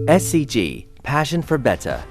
SCG, Passion for Better.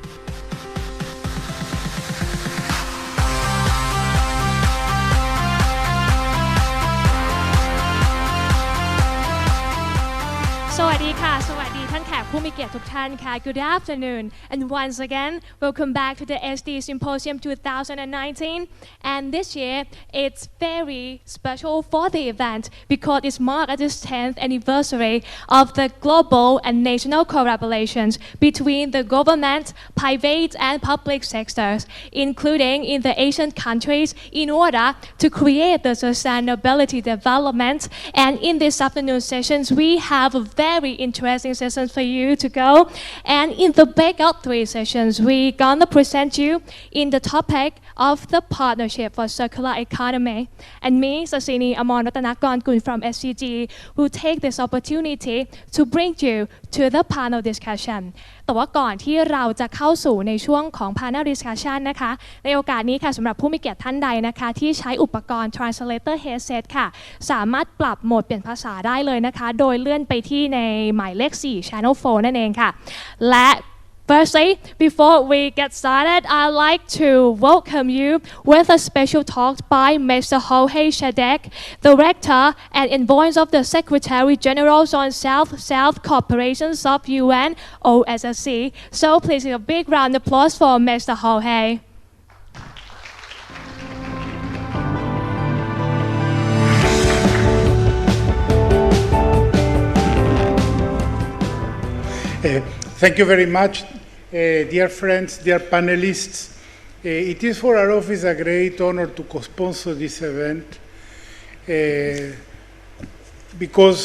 Good afternoon, and once again, welcome back to the SD Symposium 2019. And this year, it's very special for the event because it's marked at the 10th anniversary of the global and national collaborations between the government, private, and public sectors, including in the Asian countries, in order to create the sustainability development. And in this afternoon sessions, we have a very interesting session for you to go. And in the breakout 3 sessions, we're gonna present you in the topic of the partnership for circular economy. And me, Sasini Amon Ratanakorn from SCG, will take this opportunity to bring you to the panel discussion. แต่ว่าก่อนที่เราจะเข้าสู่ในช่วงของ panel discussion นะคะในโอกาสนี้ค่ะสำหรับผู้มีเกียรติท่านใดนะคะที่ใช้อุปกรณ์ translator headset ค่ะสามารถปรับโหมดเปลี่ยนภาษาได้เลยนะคะโดยเลื่อนไปที่ในหมายเลข 4 channel 4 นั่นเองค่ะและ Firstly, before we get started, I'd like to welcome you with a special talk by Mr. Jorge Chediek, Director and Envoy of the Secretary General on South-South Cooperations of UNOSSC. So please give a big round of applause for Mr. Jorge. Thank you very much, dear friends, dear panelists. It is for our office a great honor to co-sponsor this event because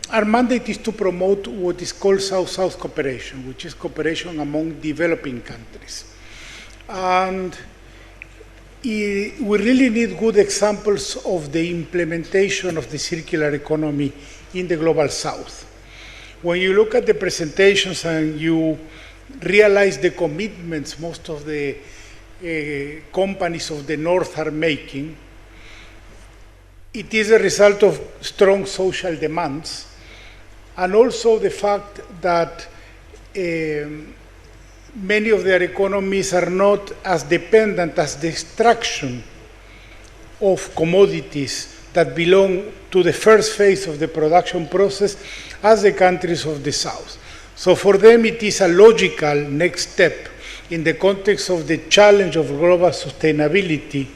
our mandate is to promote what is called South-South cooperation, which is cooperation among developing countries. And we really need good examples of the implementation of the circular economy in the Global South. When you look at the presentations and you realize the commitments most of the companies of the North are making, it is a result of strong social demands and also the fact that many of their economies are not as dependent as the extraction of commodities that belong to the first phase of the production process as the countries of the South. So for them it is a logical next step in the context of the challenge of global sustainability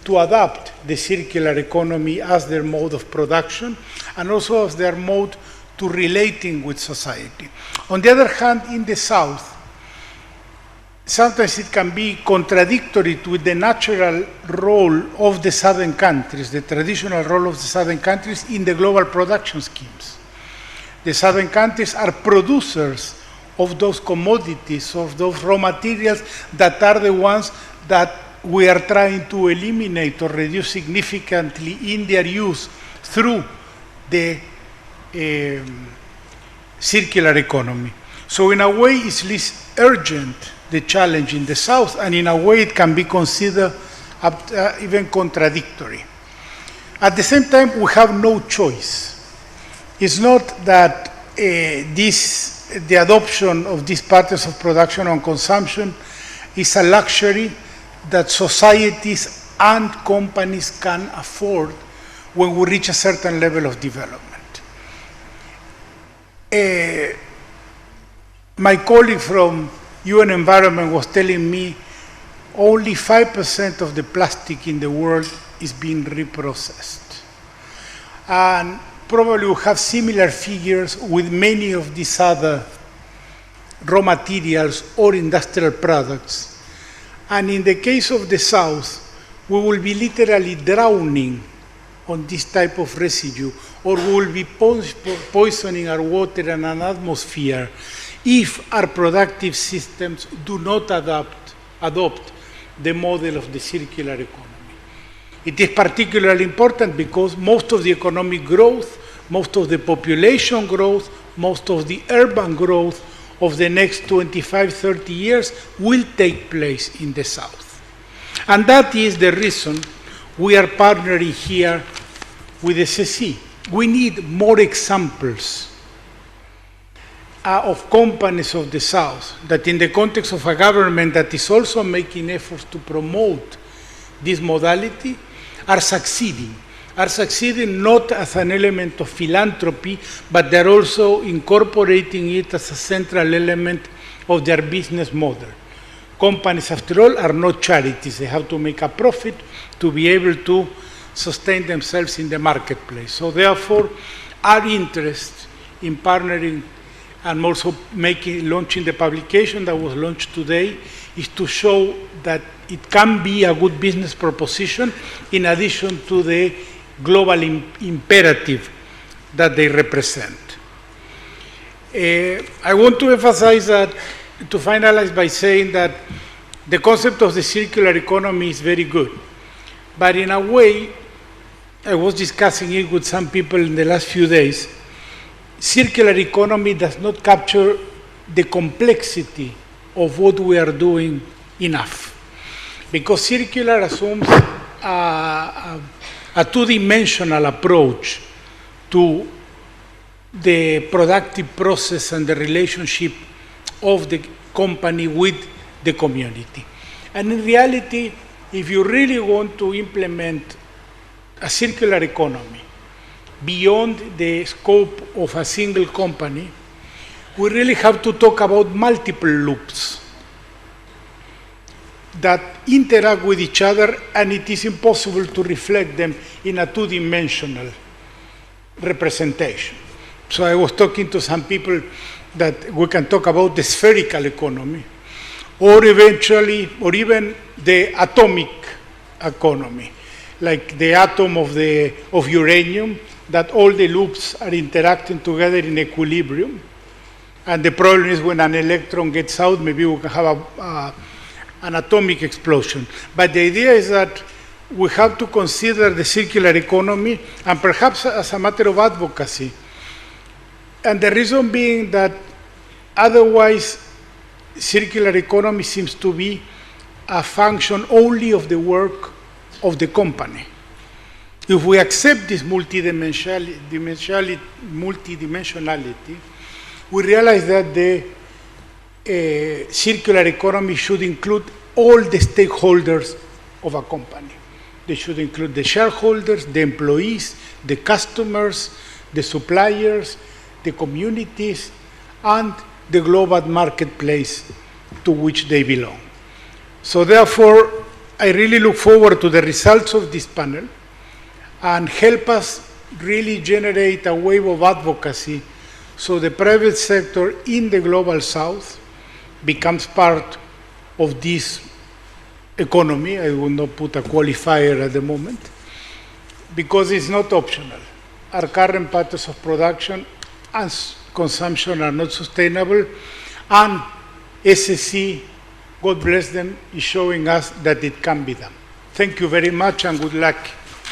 to adapt the circular economy as their mode of production and also as their mode to relating with society. On the other hand, in the South, sometimes it can be contradictory to the natural role of the southern countries, the traditional role of the southern countries in the global production schemes. The southern countries are producers of those commodities, of those raw materials that are the ones that we are trying to eliminate or reduce significantly in their use through the circular economy. So in a way, it's less urgent, the challenge in the South, and in a way it can be considered even contradictory. At the same time, we have no choice. It's not that the adoption of these patterns of production and consumption is a luxury that societies and companies can afford when we reach a certain level of development. My colleague from UN Environment was telling me only 5% of the plastic in the world is being reprocessed. And probably we'll have similar figures with many of these other raw materials or industrial products. And in the case of the South, we will be literally drowning on this type of residue, or we will be poisoning our water and our atmosphere if our productive systems do not adopt the model of the circular economy. It is particularly important because most of the economic growth, most of the population growth, most of the urban growth of the next 25, 30 years will take place in the South. And that is the reason we are partnering here with SCG. We need more examples of companies of the South that, in the context of a government that is also making efforts to promote this modality, are succeeding not as an element of philanthropy, but they're also incorporating it as a central element of their business model. Companies, after all, are not charities. They have to make a profit to be able to sustain themselves in the marketplace. So therefore, our interest in partnering and also launching the publication that was launched today is to show that it can be a good business proposition in addition to the global imperative that they represent. I want to emphasize that, to finalize by saying that the concept of the circular economy is very good, but in a way, I was discussing it with some people in the last few days, circular economy does not capture the complexity of what we are doing enough. Because circular assumes a two-dimensional approach to the productive process and the relationship of the company with the community. And in reality, if you really want to implement a circular economy beyond the scope of a single company, we really have to talk about multiple loops that interact with each other, and it is impossible to reflect them in a two-dimensional representation. So I was talking to some people that we can talk about the spherical economy, or eventually, or even the atomic economy, like the atom of uranium, that all the loops are interacting together in equilibrium. And the problem is when an electron gets out, maybe we can have an atomic explosion. But the idea is that we have to consider the circular economy, and perhaps as a matter of advocacy. And the reason being that otherwise circular economy seems to be a function only of the work of the company. If we accept this multidimensionality, we realize that the circular economy should include all the stakeholders of a company. They should include the shareholders, the employees, the customers, the suppliers, the communities, and the global marketplace to which they belong. So therefore, I really look forward to the results of this panel and help us really generate a wave of advocacy so the private sector in the global south becomes part of this economy. I will not put a qualifier at the moment, because it's not optional. Our current patterns of production and consumption are not sustainable, and SCG, God bless them, is showing us that it can be done. Thank you very much and good luck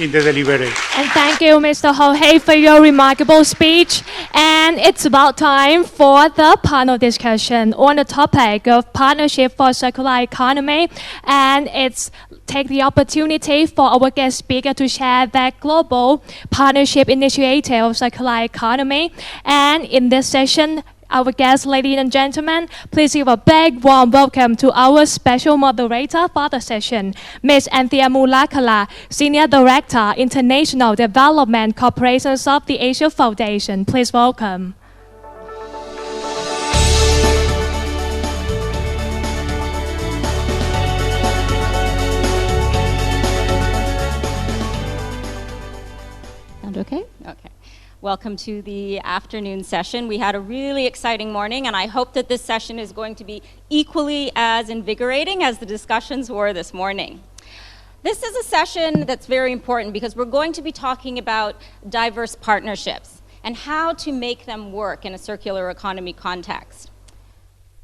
in the deliberation. And thank you, Mr. Jorge, for your remarkable speech. And it's about time for the panel discussion on the topic of partnership for circular economy. And it's take the opportunity for our guest speaker to share that global partnership initiative of circular economy. And in this session, our guests, ladies and gentlemen, please give a big warm welcome to our special moderator for the session, Ms. Anthea Mulakala, Senior Director, International Development Corporations of the Asia Foundation. Please welcome. Sound okay? Okay. Welcome to the afternoon session. We had a really exciting morning, and I hope that this session is going to be equally as invigorating as the discussions were this morning. This is a session that's very important because we're going to be talking about diverse partnerships and how to make them work in a circular economy context.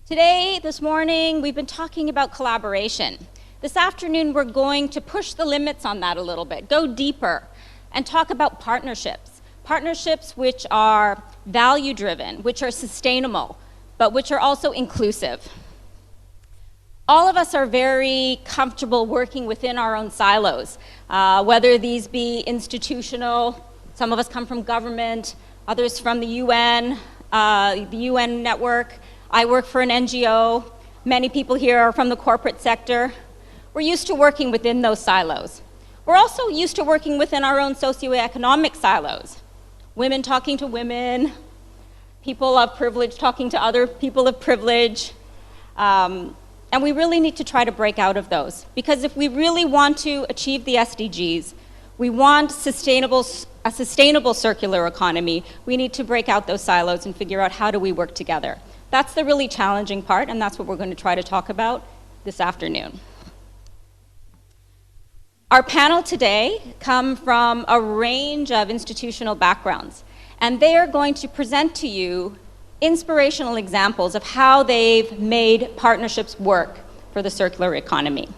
Today, this morning, we've been talking about collaboration. This afternoon, we're going to push the limits on that a little bit, go deeper, and talk about partnerships. Partnerships which are value-driven, which are sustainable, but which are also inclusive. All of us are very comfortable working within our own silos, whether these be institutional, some of us come from government, others from the UN network. I work for an NGO. Many people here are from the corporate sector. We're used to working within those silos. We're also used to working within our own socioeconomic silos. Women talking to women, people of privilege talking to other people of privilege. And we really need to try to break out of those. Because if we really want to achieve the SDGs, we want a sustainable circular economy, we need to break out those silos and figure out how do we work together. That's the really challenging part, and that's what we're going to try to talk about this afternoon. Our panel today come from a range of institutional backgrounds, and they are going to present to you inspirational examples of how they've made partnerships work for the circular economy.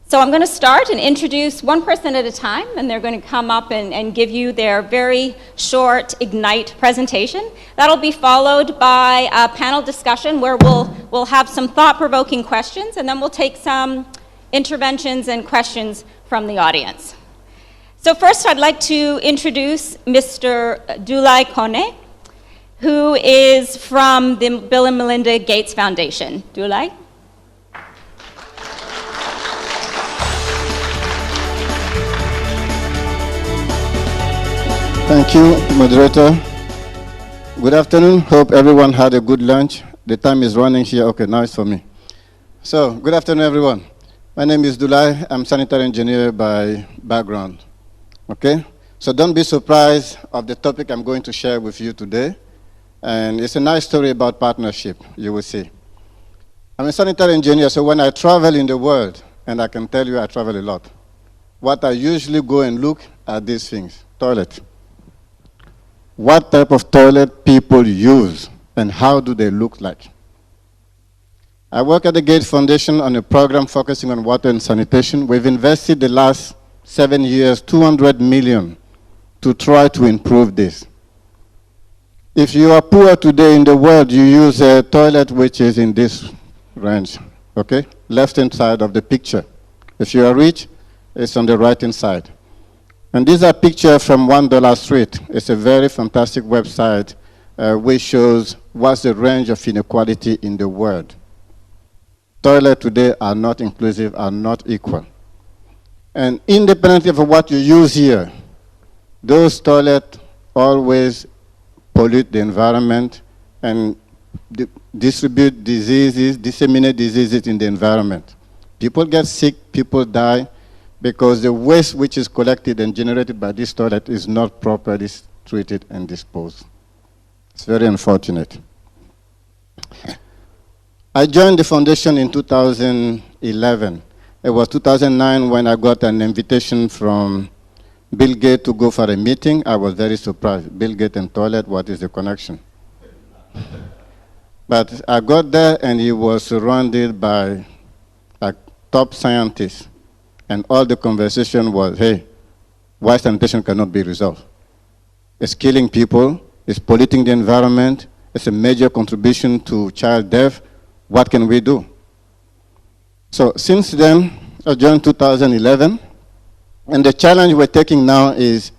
So I'm going to start and introduce one person at a time, and they're going to come up and give you their very short Ignite presentation. That'll be followed by a panel discussion where we'll have some thought-provoking questions, and then we'll take some interventions and questions from the audience. So first, I'd like to introduce Mr. Doulaye Kone, who is from the Bill and Melinda Gates Foundation. Doulaye? Thank you, moderator. Good afternoon. Hope everyone had a good lunch. The time is running here. Okay, now it's for me. So, good afternoon, everyone. My name is Doulaye. I'm sanitary engineer by background. Okay? So don't be surprised of the topic I'm going to share with you today. And it's a nice story about partnership, you will see. I'm a sanitary engineer, so when I travel in the world, and I can tell you I travel a lot, what I usually go and look at these things. Toilet. What type of toilet people use, and how do they look like? I work at the Gates Foundation on a program focusing on water and sanitation. We've invested the last 7 years, 200 million to try to improve this. If you are poor today in the world, you use a toilet which is in this range, okay? Left-hand side of the picture. If you are rich, it's on the right-hand side. And these are pictures from $1 Street. It's a very fantastic website which shows what's the range of inequality in the world. Toilets today are not inclusive, are not equal. And independently of what you use here, those toilets always pollute the environment and distribute diseases, disseminate diseases in the environment. People get sick, people die, because the waste which is collected and generated by this toilet is not properly treated and disposed. It's very unfortunate. I joined the foundation in 2011. It was 2009 when I got an invitation from Bill Gates to go for a meeting. I was very surprised. Bill Gates and toilet, what is the connection? But I got there and he was surrounded by top scientists. And all the conversation was, hey, why sanitation cannot be resolved? It's killing people, it's polluting the environment, it's a major contribution to child death. What can we do? So since then, I joined 2011, and the challenge we're taking now is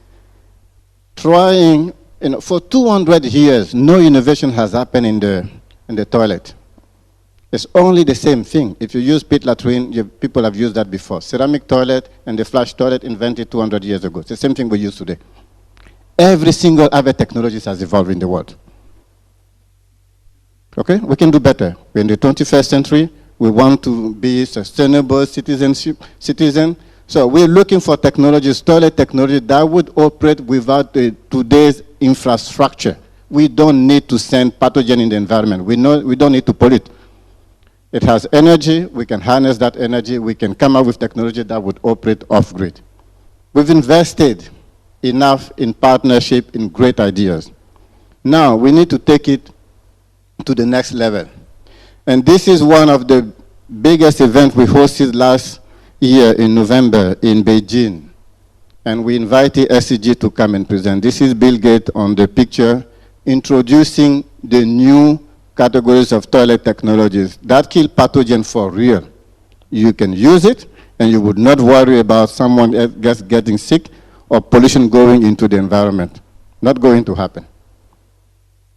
trying, for 200 years, no innovation has happened in the toilet. It's only the same thing. If you use pit latrine, people have used that before. Ceramic toilet and the flush toilet invented 200 years ago. It's the same thing we use today. Every single other technology has evolved in the world. Okay, we can do better. We're in the 21st century. We want to be sustainable citizen. So we're looking for technologies, toilet technology that would operate without today's infrastructure. We don't need to send pathogen in the environment. We don't need to pollute. It has energy. We can harness that energy. We can come up with technology that would operate off-grid. We've invested enough in partnership, in great ideas. Now we need to take it to the next level. And this is one of the biggest events we hosted last year in November in Beijing. And we invited SCG to come and present. This is Bill Gates on the picture, introducing the new categories of toilet technologies that kill pathogen for real. You can use it, and you would not worry about someone else getting sick or pollution going into the environment. Not going to happen.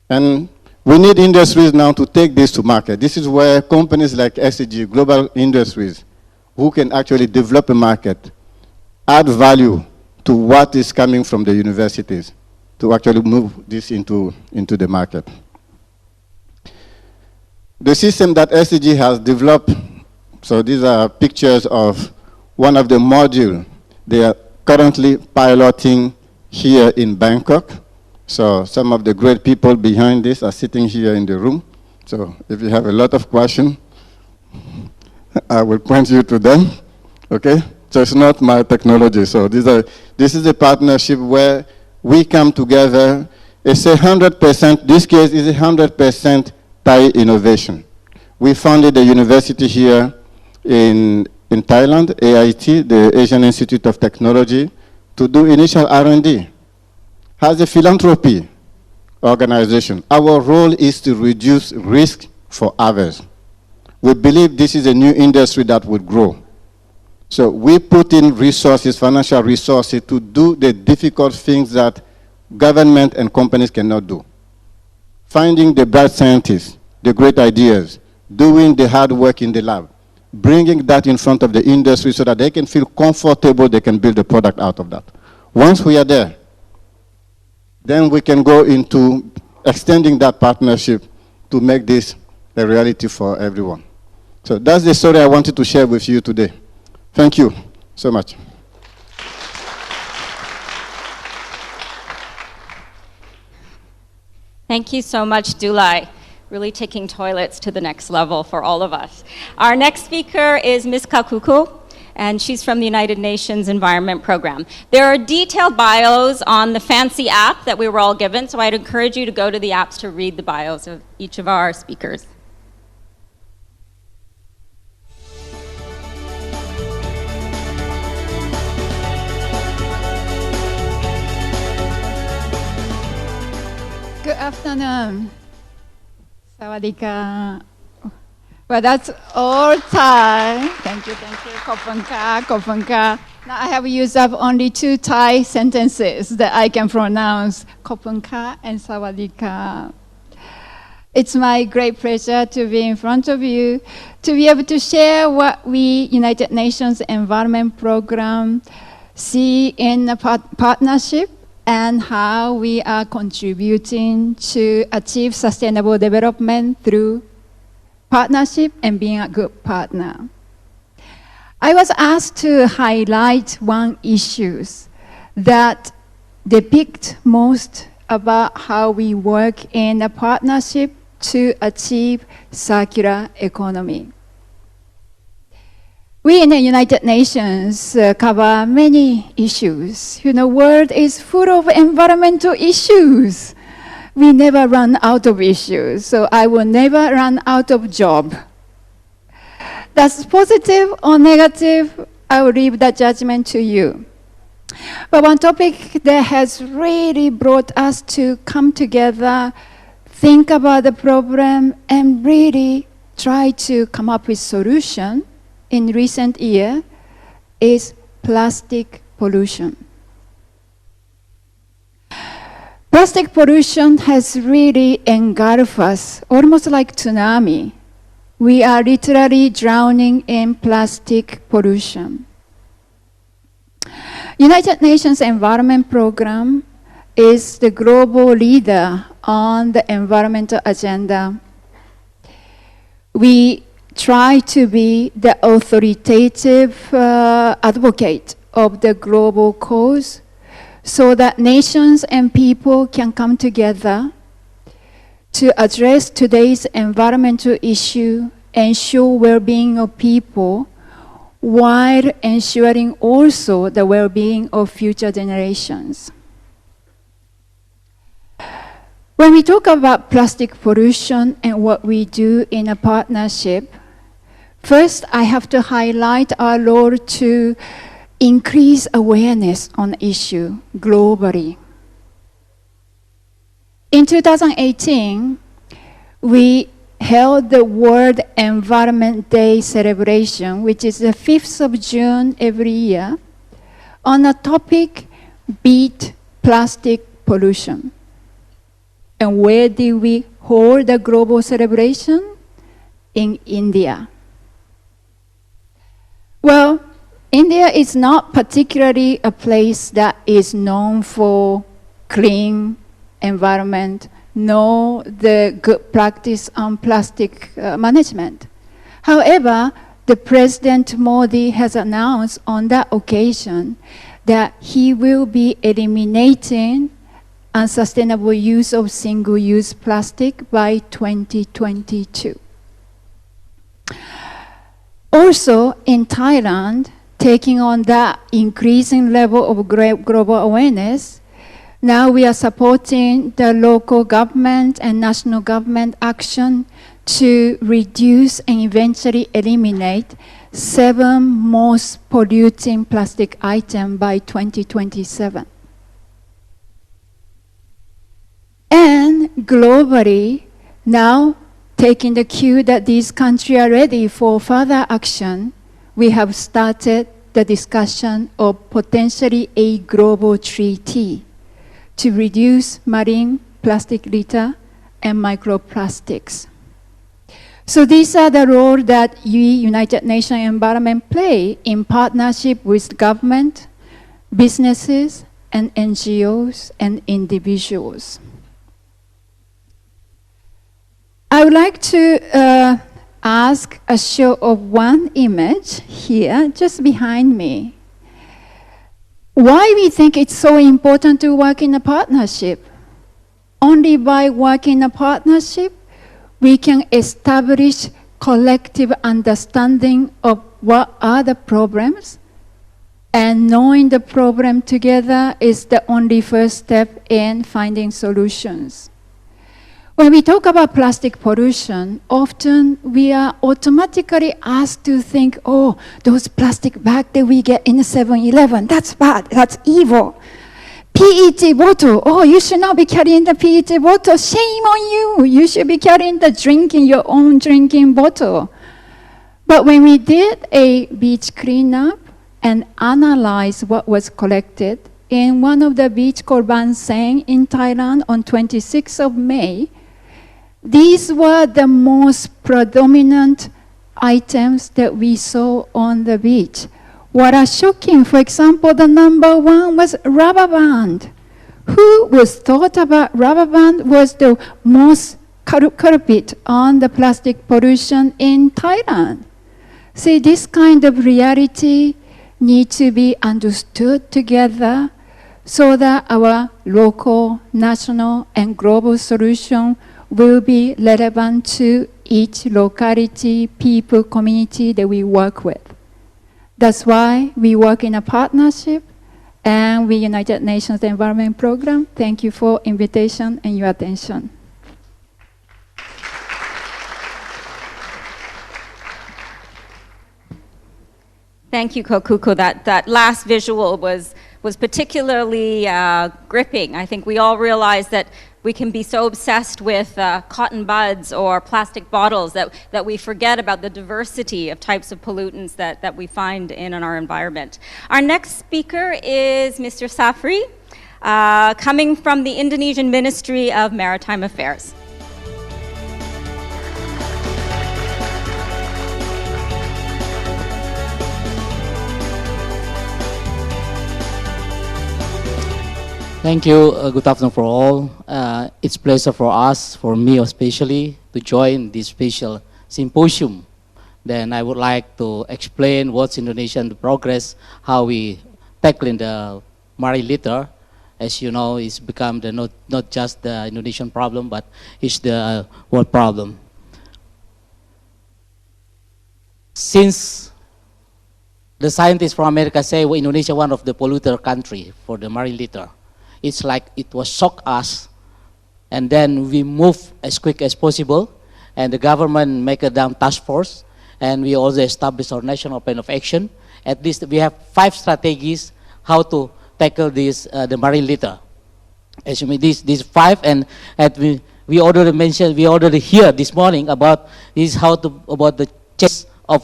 And we need industries now to take this to market. This is where companies like SCG, global industries, who can actually develop a market, add value to what is coming from the universities to actually move this into the market. The system that SCG has developed, so these are pictures of one of the modules they are currently piloting here in Bangkok. So some of the great people behind this are sitting here in the room. So if you have a lot of questions, I will point you to them, okay? So it's not my technology. So this is a partnership where we come together. It's 100%, this case is 100% Thai innovation. We founded a university here in Thailand, AIT, the Asian Institute of Technology, to do initial R&D. As a philanthropy organization, our role is to reduce risk for others. We believe this is a new industry that would grow. So we put in resources, financial resources, to do the difficult things that government and companies cannot do. Finding the bright scientists, the great ideas, doing the hard work in the lab, bringing that in front of the industry so that they can feel comfortable, they can build a product out of that. Once we are there, then we can go into extending that partnership to make this a reality for everyone. So that's the story I wanted to share with you today. Thank you so much. Thank you so much, Doulaye. Really taking toilets to the next level for all of us. Our next speaker is Ms. Kakuko, and she's from the United Nations Environment Program. There are detailed bios on the fancy app that we were all given, so I'd encourage you to go to the apps to read the bios of each of our speakers. Good afternoon. Sawadika. Well, that's all Thai. Thank you. Kopanka. Now I have used up only 2 Thai sentences that I can pronounce, Kopanka and Sawadika. It's my great pleasure to be in front of you, to be able to share what we, United Nations Environment Program, see in a partnership and how we are contributing to achieve sustainable development through partnership and being a good partner. I was asked to highlight one issue that depicts most about how we work in a partnership to achieve circular economy. We in the United Nations cover many issues. You know, world is full of environmental issues. We never run out of issues, so I will never run out of job. That's positive or negative, I will leave that judgment to you. But one topic that has really brought us to come together, think about the problem, and really try to come up with solution in recent year is plastic pollution. Plastic pollution has really engulfed us, almost like tsunami. We are literally drowning in plastic pollution. United Nations Environment Program is the global leader on the environmental agenda. We try to be the authoritative advocate of the global cause so that nations and people can come together to address today's environmental issue, ensure well-being of people, while ensuring also the well-being of future generations. When we talk about plastic pollution and what we do in a partnership, first I have to highlight our role to increase awareness on the issue globally. In 2018, we held the World Environment Day celebration, which is the 5th of June every year, on a topic, Beat Plastic Pollution. And where did we hold the global celebration? In India. Well, India is not particularly a place that is known for clean environment, nor the good practice on plastic management. However, the President Modi has announced on that occasion that he will be eliminating unsustainable use of single-use plastic by 2022. Also, in Thailand, taking on that increasing level of global awareness, now we are supporting the local government and national government action to reduce and eventually eliminate 7 most polluting plastic items by 2027. And globally, now taking the cue that these countries are ready for further action, we have started the discussion of potentially a global treaty to reduce marine plastic litter and microplastics. So these are the roles that United Nations Environment play in partnership with government, businesses, and NGOs and individuals. I would like to ask a show of one image here, just behind me. Why we think it's so important to work in a partnership? Only by working in a partnership, we can establish collective understanding of what are the problems, and knowing the problem together is the only first step in finding solutions. When we talk about plastic pollution, often we are automatically asked to think, oh, those plastic bags that we get in the 7-Eleven, that's bad, that's evil. PET bottle, oh, you should not be carrying the PET bottle, shame on you. You should be carrying your own drinking bottle. But when we did a beach cleanup and analyzed what was collected, in one of the beach called Ban Seng in Thailand on 26th of May, these were the most predominant items that we saw on the beach. What are shocking, for example, the number 1 was rubber band. Who was thought about rubber band was the most culprit on the plastic pollution in Thailand. See, this kind of reality needs to be understood together so that our local, national, and global solution will be relevant to each locality, people, community that we work with. That's why we work in a partnership, and we United Nations Environment Program. Thank you for invitation and your attention. Thank you, Kokuko. That last visual was particularly gripping. I think we all realize that we can be so obsessed with cotton buds or plastic bottles that we forget about the diversity of types of pollutants that we find in our environment. Our next speaker is Mr. Safri, coming from the Indonesian Ministry of Maritime Affairs. Thank you. Good afternoon for all. It's a pleasure for us, for me especially, to join this special symposium. Then I would like to explain what's Indonesian progress, how we tackling the marine litter. As you know, it's become not just the Indonesian problem, but it's the world problem. Since the scientists from America say Indonesia one of the polluter country for the marine litter, it's like it was shock us, and then we move as quick as possible, and the government make a damn task force, and we also establish our national plan of action. At least we have 5 strategies how to tackle this the marine litter. As you mean, these 5, and we already mentioned, we already hear this morning about this about the change of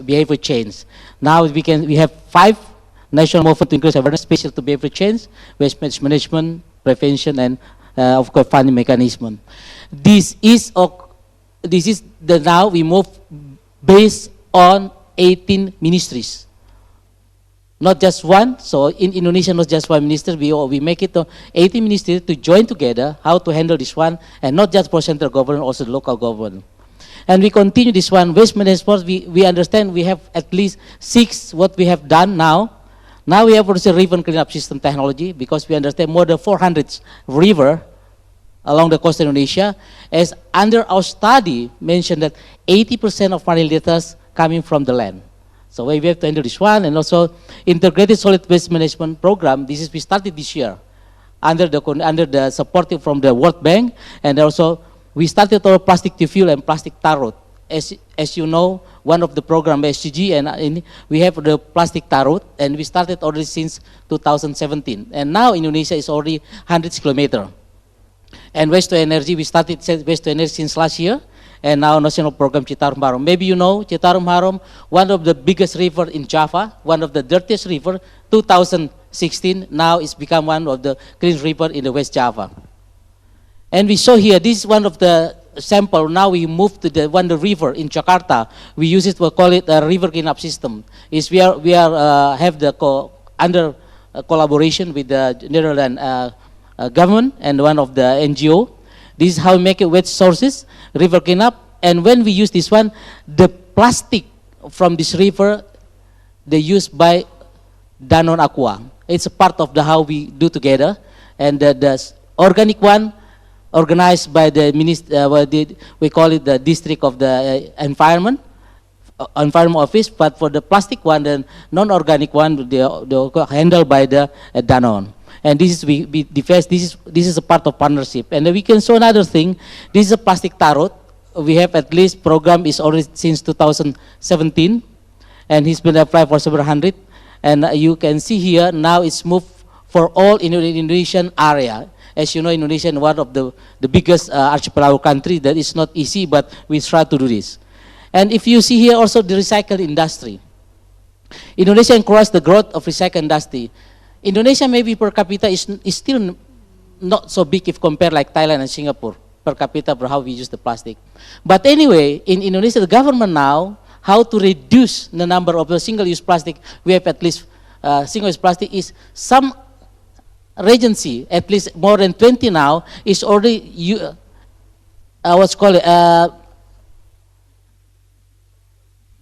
behavior change. Now we have 5 national movement to increase awareness, especially to behavior change, waste management, prevention, and of course funding mechanism. This is now we move based on 18 ministries, not just one. So in Indonesia, not just one minister. We make it 18 ministries to join together how to handle this one, and not just for central government, also the local government. And we continue this one. Waste management, we understand we have at least 6 what we have done now. Now we have also river cleanup system technology, because we understand more than 400 river along the coast of Indonesia. As under our study mentioned that 80% of marine litters coming from the land. So we have to handle this one, and also integrated solid waste management program. We started this year under the support from the World Bank, and also we started our plastic to fuel and plastic tarot. As you know, one of the program SCG, and we have the plastic tarot, and we started already since 2017. And now Indonesia is already 100 kilometers. And waste to energy, we started waste to energy since last year, and now national program Citarum Harum. Maybe you know Citarum Harum, one of the biggest river in Java, one of the dirtiest river, 2016, now it's become one of the clean river in the West Java. And we saw here, this is one of the sample. Now we move to the river in Jakarta. We use it, we call it a river cleanup system. We have the under collaboration with the Netherlands government and one of the NGO. This is how we make it waste sources, river cleanup. And when we use this one, the plastic from this river, they use by Danone Aqua. It's a part of the how we do together. And the organic one, organized by the minister, we call it the District of the Environment Office, but for the plastic one, the non-organic one, they handled by the Danone. And this is a part of partnership. And we can show another thing. This is a plastic tarot. We have at least program is already since 2017, and he's been applied for several hundred. And you can see here now it's moved for all in the Indonesian area. As you know, Indonesia is one of the biggest archipelago country. That is not easy, but we try to do this. And if you see here also the recycle industry. Indonesia encouraged the growth of recycle industry. Indonesia maybe per capita is still not so big if compared like Thailand and Singapore per capita for how we use the plastic. But anyway, in Indonesia, the government now, how to reduce the number of the single-use plastic. We have at least single-use plastic is some regency, at least more than 20 now, is already, what's called it,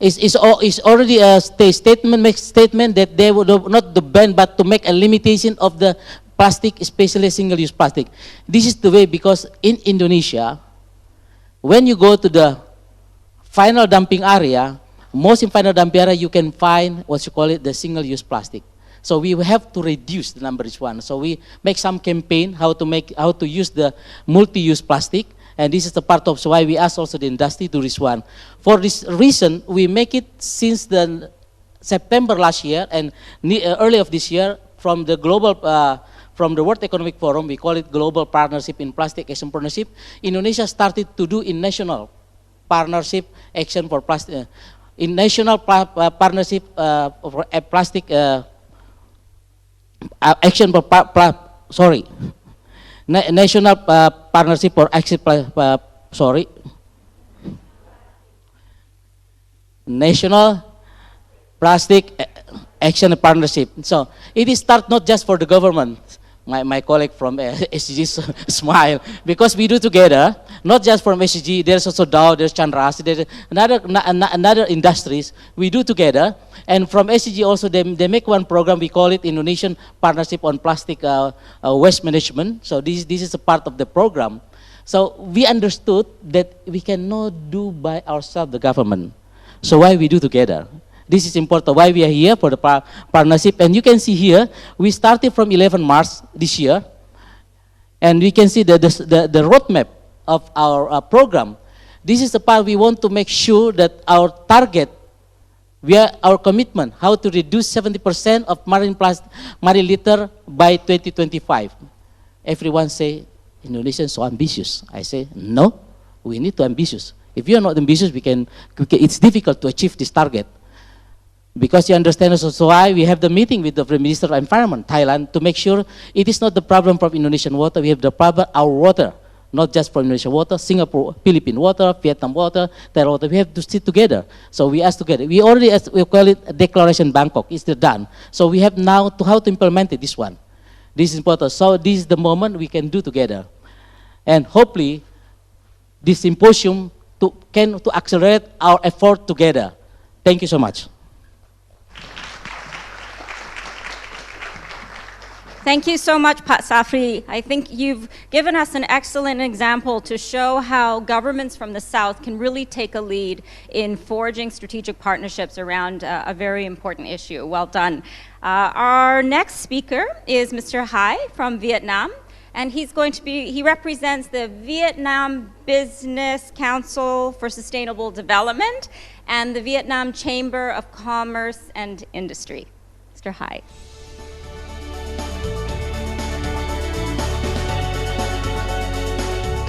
is already a statement that they would not the ban, but to make a limitation of the plastic, especially single-use plastic. This is the way, because in Indonesia, when you go to the final dumping area, most in final dumping area, you can find what you call it, the single-use plastic. So we have to reduce the number is one. So we make some campaign how to use the multi-use plastic, and this is the part of why we ask also the industry to this one. For this reason, we make it since the September last year and early of this year, from the World Economic Forum, we call it Global Partnership in Plastic Action Partnership. Indonesia started to do in national partnership action for plastic, in national partnership for plastic action for national partnership for action. National Plastic Action Partnership. So it is start not just for the government. My colleague from SCG smile, because we do together, not just from SCG, there's also Dow, there's Chandras, there's another industries, we do together. And from SCG also, they make one program, we call it Indonesian Partnership on Plastic Waste Management. So this is a part of the program. So we understood that we cannot do by ourselves, the government. So why we do together? This is important, why we are here for the partnership. And you can see here, we started from 11 March this year. And we can see the roadmap of our program. This is the part we want to make sure that our target, our commitment, how to reduce 70% of marine litter by 2025. Everyone say, Indonesia is so ambitious. I say, no, we need to be ambitious. If you are not ambitious, it's difficult to achieve this target. Because you understand also why we have the meeting with the Minister of Environment, Thailand, to make sure it is not the problem from Indonesian water, we have the problem our water, not just from Indonesian water, Singapore, Philippine water, Vietnam water, Thailand water, we have to sit together. So we ask together. We already, we call it a Declaration Bangkok, it's done. So we have now to how to implement it, this one. This is important. So this is the moment we can do together. And hopefully, this symposium can accelerate our effort together. Thank you so much. Thank you so much, Pak Safri. I think you've given us an excellent example to show how governments from the South can really take a lead in forging strategic partnerships around a very important issue. Well done. Our next speaker is Mr. Hai from Vietnam, and he represents the Vietnam Business Council for Sustainable Development and the Vietnam Chamber of Commerce and Industry. Mr. Hai.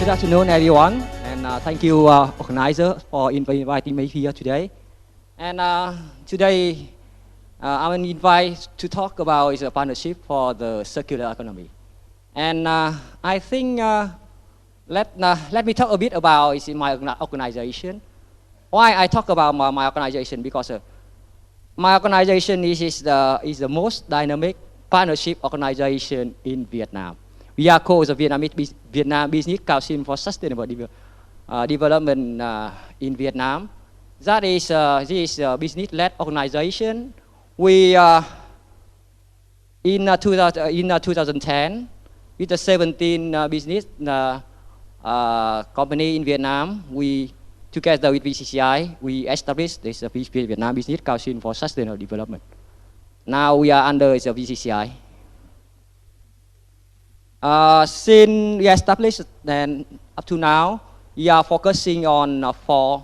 Good afternoon, everyone, and thank you, organizer, for inviting me here today. And today, I'm invited to talk about a partnership for the circular economy. And I think let me talk a bit about my organization. Why I talk about my organization? Because my organization is the most dynamic partnership organization in Vietnam. We are called the Vietnam Business Council for Sustainable Development in Vietnam. That is this business-led organization. We in 2010, with the 17 business company in Vietnam, we together with VCCI, we established this Vietnam Business Council for Sustainable Development. Now we are under the VCCI. Since we established, then up to now, we are focusing on 4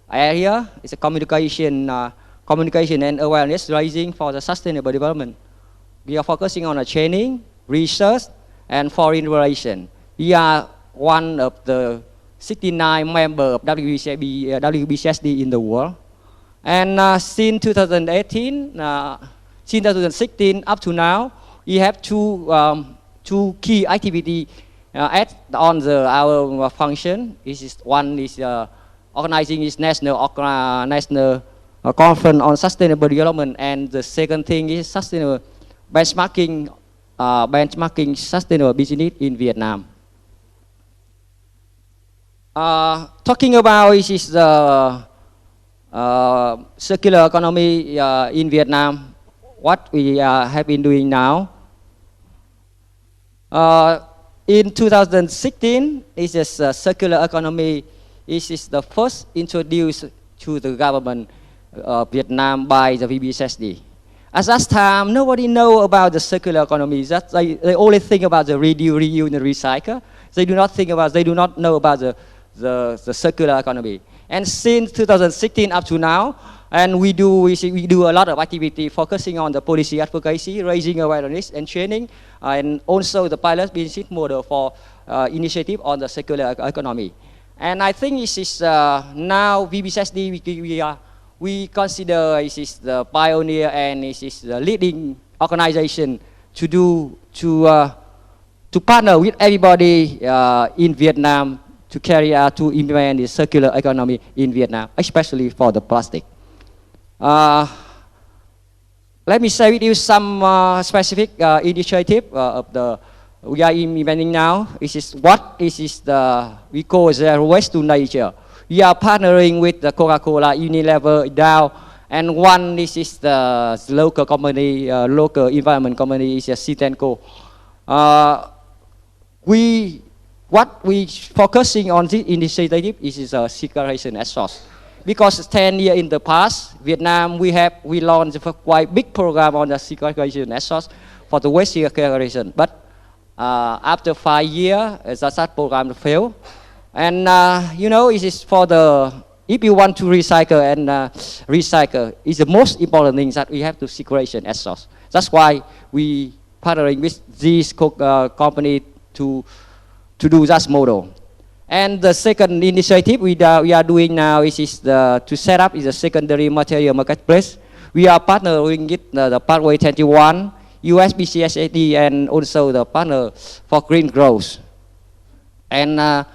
areas. It's a communication and awareness raising for the sustainable development. We are focusing on training, research, and foreign relations. We are one of the 69 members of WBCSD in the world. And since 2018, since 2016 up to now, we have two key activities on our function. One is organizing this national conference on sustainable development, and the second thing is sustainable benchmarking sustainable business in Vietnam. Talking about the circular economy in Vietnam, what we have been doing now. In 2016, this is circular economy. This is the first introduced to the government of Vietnam by the VBCSD. At that time, nobody know about the circular economy. They only think about the reuse, and recycle. They do not know about the circular economy. And since 2016 up to now, And we do a lot of activity focusing on the policy advocacy, raising awareness and training, and also the pilot business model for initiative on the circular economy. And I think this is now VBCSD, we consider this is the pioneer and this is the leading organization to partner with everybody in Vietnam to carry out, to implement the circular economy in Vietnam, especially for the plastic. Let me share with you some specific initiative we are implementing now. This is we call zero waste to nature. We are partnering with the Coca-Cola, Unilever, Dow, and this is the local company, local environment company is Symposium. What we focusing on this initiative is a circulation at source. Because 10 years in the past, Vietnam, we launched a quite big program on the circulation at source for the waste circulation. But after 5 years, that program failed. And it is for if you want to recycle and recycle, it's the most important thing that we have to circulation at source. That's why we partnering with this company to do that model. And the second initiative we are doing now is to set up a secondary material marketplace. We are partnering with the Pathway 21, UNOSSC, and also the partner for green growth. And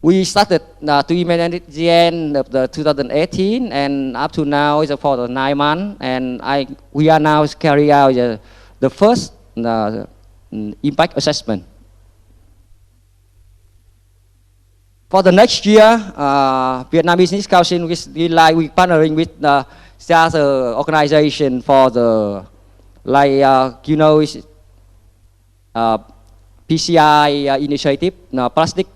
we started to implement it at the end of 2018, and up to now is for the 9 months. And we are now carrying out the first impact assessment. For the next year, Vietnam Business Council we partnering with the other organization for the PCI initiative, plastic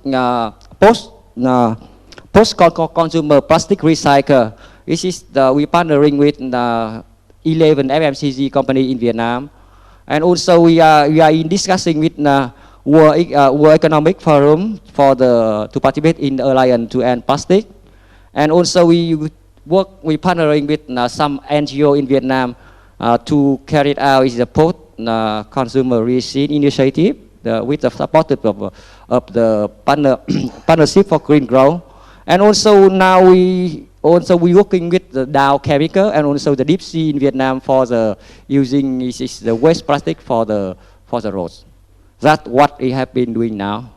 post-consumer plastic recycle. This is we partnering with 11 FMCG company in Vietnam, and also we are discussing with World Economic Forum to participate in the alliance to end plastic, and also we partnering with some NGO in Vietnam to carry out the post-consumer recycling initiative with the support of the partnership for green growth, and also now we working with the Dow Chemical and also the Deep Sea in Vietnam for using the waste plastic for the roads. That's what we have been doing now.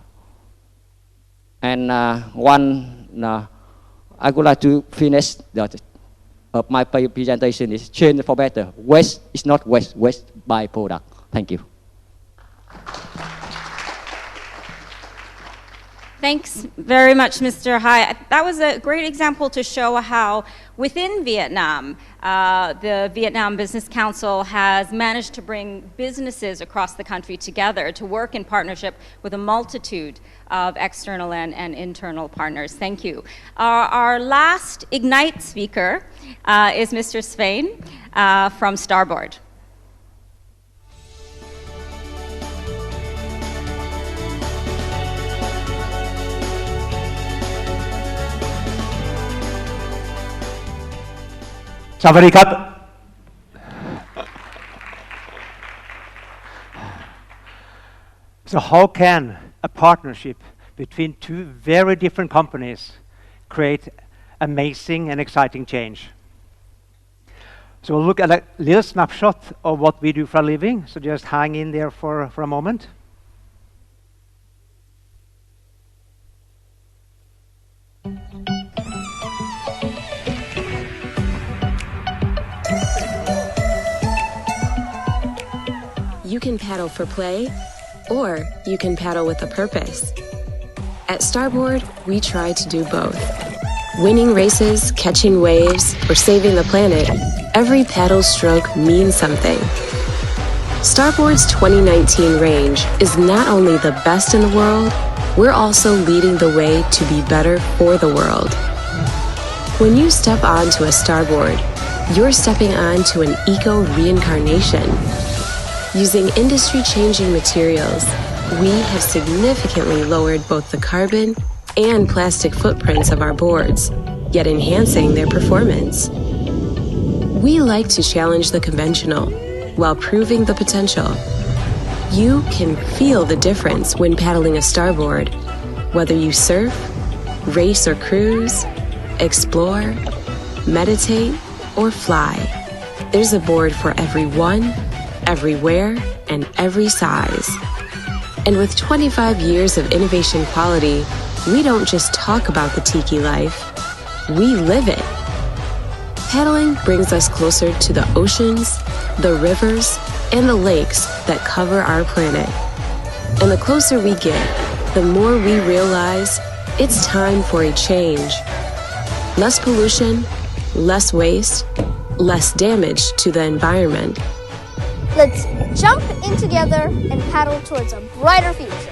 And I would like to finish my presentation is change for better. Waste is not waste, waste by product. Thank you. Thanks very much, Mr. Hai. That was a great example to show how within Vietnam, the Vietnam Business Council has managed to bring businesses across the country together to work in partnership with a multitude of external and internal partners. Thank you. Our last Ignite speaker is Mr. Svein from Starboard. So how can a partnership between two very different companies create amazing and exciting change? So we'll look at a little snapshot of what we do for a living. So just hang in there for a moment. You can paddle for play, or you can paddle with a purpose. At Starboard, we try to do both. Winning races, catching waves, or saving the planet, every paddle stroke means something. Starboard's 2019 range is not only the best in the world, we're also leading the way to be better for the world. When you step onto a Starboard, you're stepping onto an eco-reincarnation. Using industry-changing materials, we have significantly lowered both the carbon and plastic footprints of our boards, yet enhancing their performance. We like to challenge the conventional while proving the potential. You can feel the difference when paddling a Starboard, whether you surf, race or cruise, explore, meditate, or fly. There's a board for everyone, everywhere, and every size. And with 25 years of innovation quality, we don't just talk about the tiki life, we live it. Paddling brings us closer to the oceans, the rivers, and the lakes that cover our planet. And the closer we get, the more we realize it's time for a change. Less pollution, less waste, less damage to the environment. Let's jump in together and paddle towards a brighter future.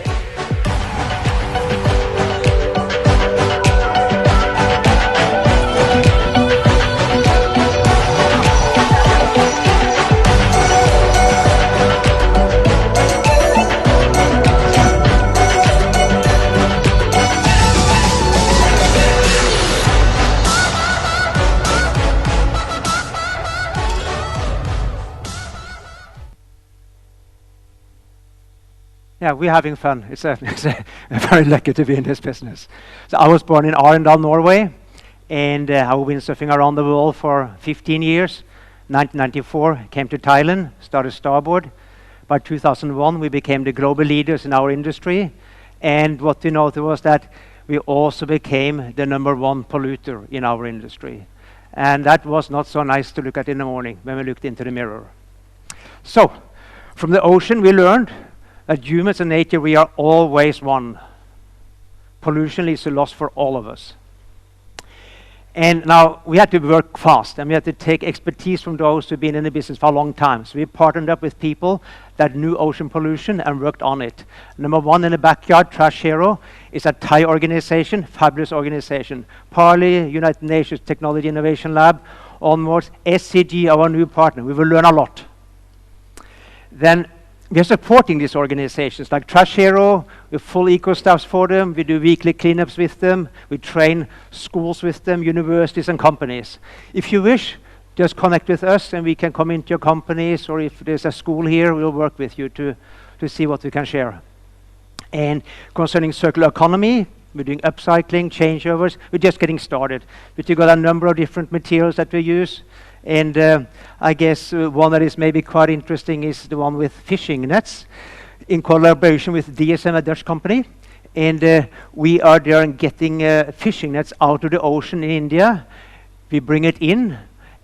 Yeah, we're having fun. It's very lucky to be in this business. So I was born in Arendal, Norway, and I've been surfing around the world for 15 years. 1994, came to Thailand, started Starboard. By 2001, we became the global leaders in our industry. And what we noticed was that we also became the #1 polluter in our industry. And that was not so nice to look at in the morning when we looked into the mirror. So, from the ocean, we learned that humans and nature, we are always one. Pollution leads to loss for all of us. And now we had to work fast, and we had to take expertise from those who've been in the business for a long time. So we partnered up with people that knew ocean pollution and worked on it. #1 in the backyard, Trash Hero, is a Thai organization, fabulous organization. Parley, United Nations Technology Innovation Lab, onwards, SCG, our new partner. We will learn a lot. Then we are supporting these organizations like Trash Hero, with full eco-staffs for them, we do weekly cleanups with them, we train schools with them, universities and companies. If you wish, just connect with us and we can come into your companies, or if there's a school here, we'll work with you to see what we can share. And concerning circular economy, we're doing upcycling, changeovers, we're just getting started. But you've got a number of different materials that we use. And I guess one that is maybe quite interesting is the one with fishing nets in collaboration with DSM, a Dutch company. And we are there getting fishing nets out of the ocean in India. We bring it in,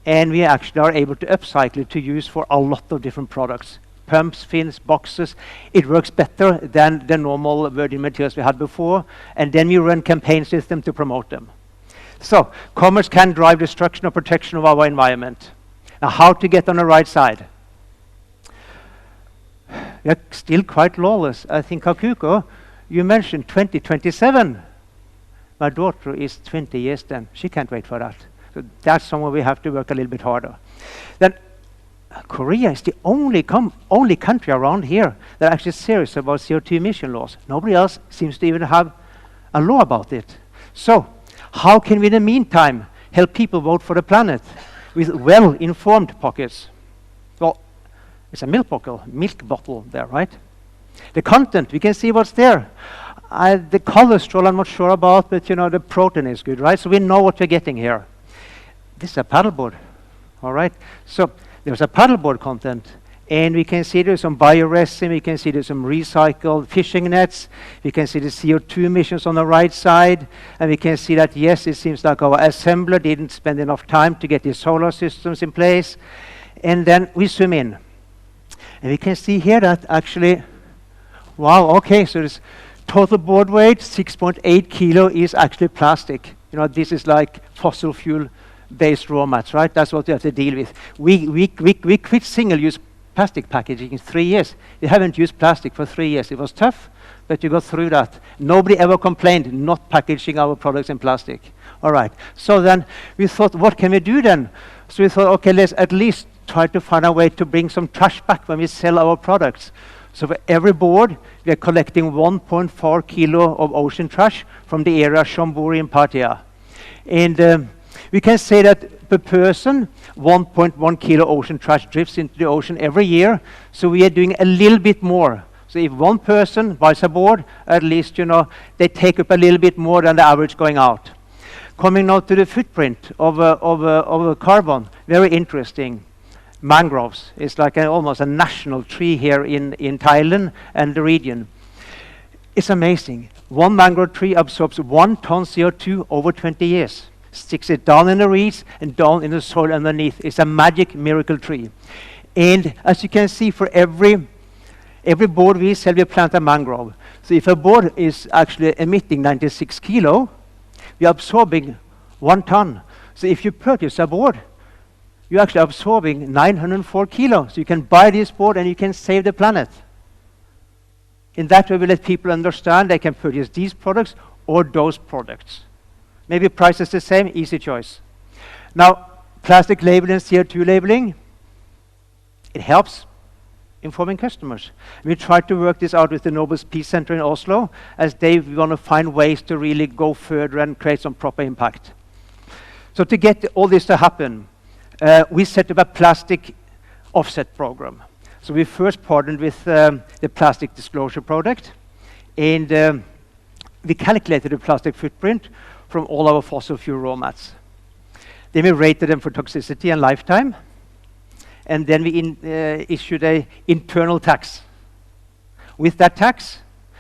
and we actually are able to upcycle it to use for a lot of different products. Pumps, fins, boxes. It works better than the normal virgin materials we had before. And then we run campaigns with them to promote them. So, commerce can drive destruction or protection of our environment. Now, how to get on the right side? We are still quite lawless. I think, Kakuko, you mentioned 2027. My daughter is 20 years then. She can't wait for that. So that's somewhere we have to work a little bit harder. Then, Korea is the only country around here that actually is serious about CO2 emission laws. Nobody else seems to even have a law about it. So, how can we in the meantime help people vote for the planet with well-informed pockets? Well, it's a milk bottle there, right? The content, we can see what's there. The cholesterol I'm not sure about, but you know, the protein is good, right? So we know what we're getting here. This is a paddleboard, all right? So there's a paddleboard content. And we can see there's some bioresin, we can see there's some recycled fishing nets, we can see the CO2 emissions on the right side, and we can see that, yes, it seems like our assembler didn't spend enough time to get the solar systems in place. And then we zoom in. And we can see here that actually, wow, okay, so this total board weight, 6.8 kilo, is actually plastic. You know, this is like fossil fuel-based raw mats, right? That's what we have to deal with. We quit single-use plastic packaging in 3 years. We haven't used plastic for 3 years. It was tough, but you got through that. Nobody ever complained not packaging our products in plastic. All right. So then we thought, what can we do then? So we thought, okay, let's at least try to find a way to bring some trash back when we sell our products. So for every board, we are collecting 1.4 kilo of ocean trash from the area Chonburi in Pattaya. And we can say that per person, 1.1 kilo ocean trash drifts into the ocean every year. So we are doing a little bit more. So if one person buys a board, at least, they take up a little bit more than the average going out. Coming now to the footprint of carbon, very interesting. Mangroves is like almost a national tree here in Thailand and the region. It's amazing. One mangrove tree absorbs 1 ton CO2 over 20 years, sticks it down in the reeds and down in the soil underneath. It's a magic miracle tree. And as you can see, for every board we sell, we plant a mangrove. So if a board is actually emitting 96 kilo, we are absorbing 1 ton. So if you purchase a board, you're actually absorbing 904 kilos. So you can buy this board and you can save the planet. In that way, we let people understand they can purchase these products or those products. Maybe price is the same, easy choice. Now, plastic labeling and CO2 labeling, it helps informing customers. We try to work this out with the Nobel Peace Center in Oslo, as they want to find ways to really go further and create some proper impact. So to get all this to happen, we set up a plastic offset program. So we first partnered with the Plastic Disclosure Project, and we calculated the plastic footprint from all our fossil fuel raw mats. Then we rated them for toxicity and lifetime, and then we issued an internal tax. With that tax,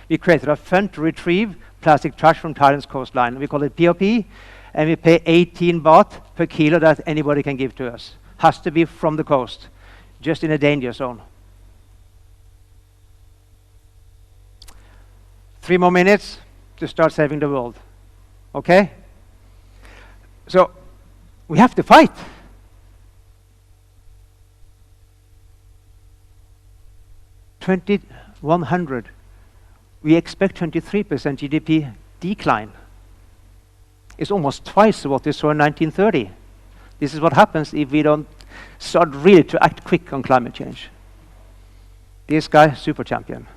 we created a fund to retrieve plastic trash from Thailand's coastline. We call it POP, and we pay 18 baht per kilo that anybody can give to us. Has to be from the coast, just in a danger zone. 3 more minutes to start saving the world. Okay? So we have to fight. $2,100. We expect 23% GDP decline. It's almost twice what we saw in 1930. This is what happens if we don't start really to act quick on climate change. This guy, super champion.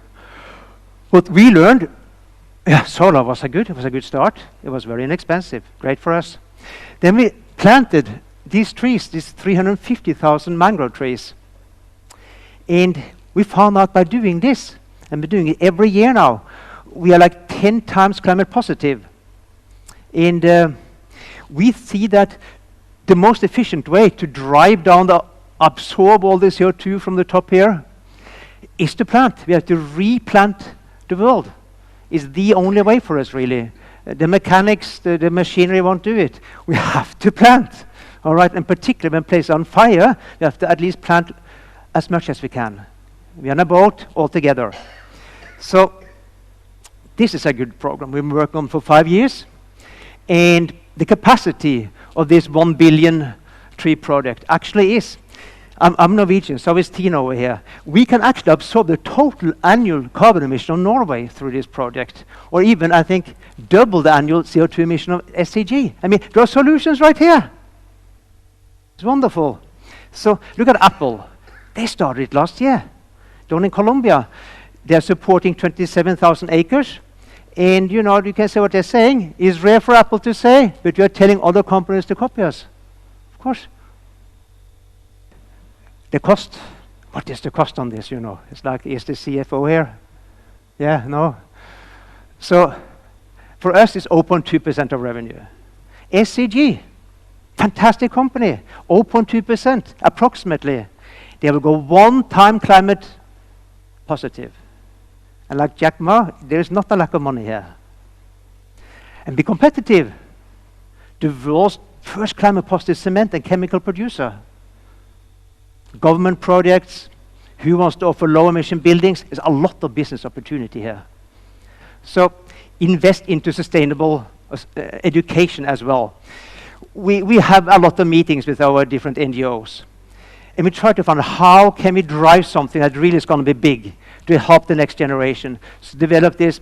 What we learned, solar was a good start. It was very inexpensive, great for us. Then we planted these trees, these 350,000 mangrove trees. And we found out by doing this, and we're doing it every year now, we are like 10 times climate positive. And we see that the most efficient way to drive down absorb all the CO2 from the top here is to plant. We have to replant the world. It's the only way for us, really. The mechanics, the machinery won't do it. We have to plant. All right, and particularly when places are on fire, we have to at least plant as much as we can. We're on a boat all together. So this is a good program we've been working on for 5 years. And the capacity of this 1 billion tree project actually is, I'm Norwegian, so is Tina over here. We can actually absorb the total annual carbon emission of Norway through this project, or even, I think, double the annual CO2 emission of SCG. I mean, there are solutions right here. It's wonderful. So look at Apple. They started it last year. Down in Colombia, they're supporting 27,000 acres. And you can say what they're saying. It's rare for Apple to say, but you're telling other companies to copy us. Of course. The cost. What is the cost on this, It's like, is the CFO here? Yeah, no. So for us, it's 0.2% of revenue. SCG, fantastic company, 0.2% approximately. They will go 1 time climate positive. And like Jack Ma, there is not a lack of money here. And be competitive. The world's first climate positive cement and chemical producer. Government projects, who wants to offer low emission buildings, there's a lot of business opportunity here. So invest into sustainable education as well. We have a lot of meetings with our different NGOs. And we try to find how can we drive something that really is going to be big to help the next generation. So develop this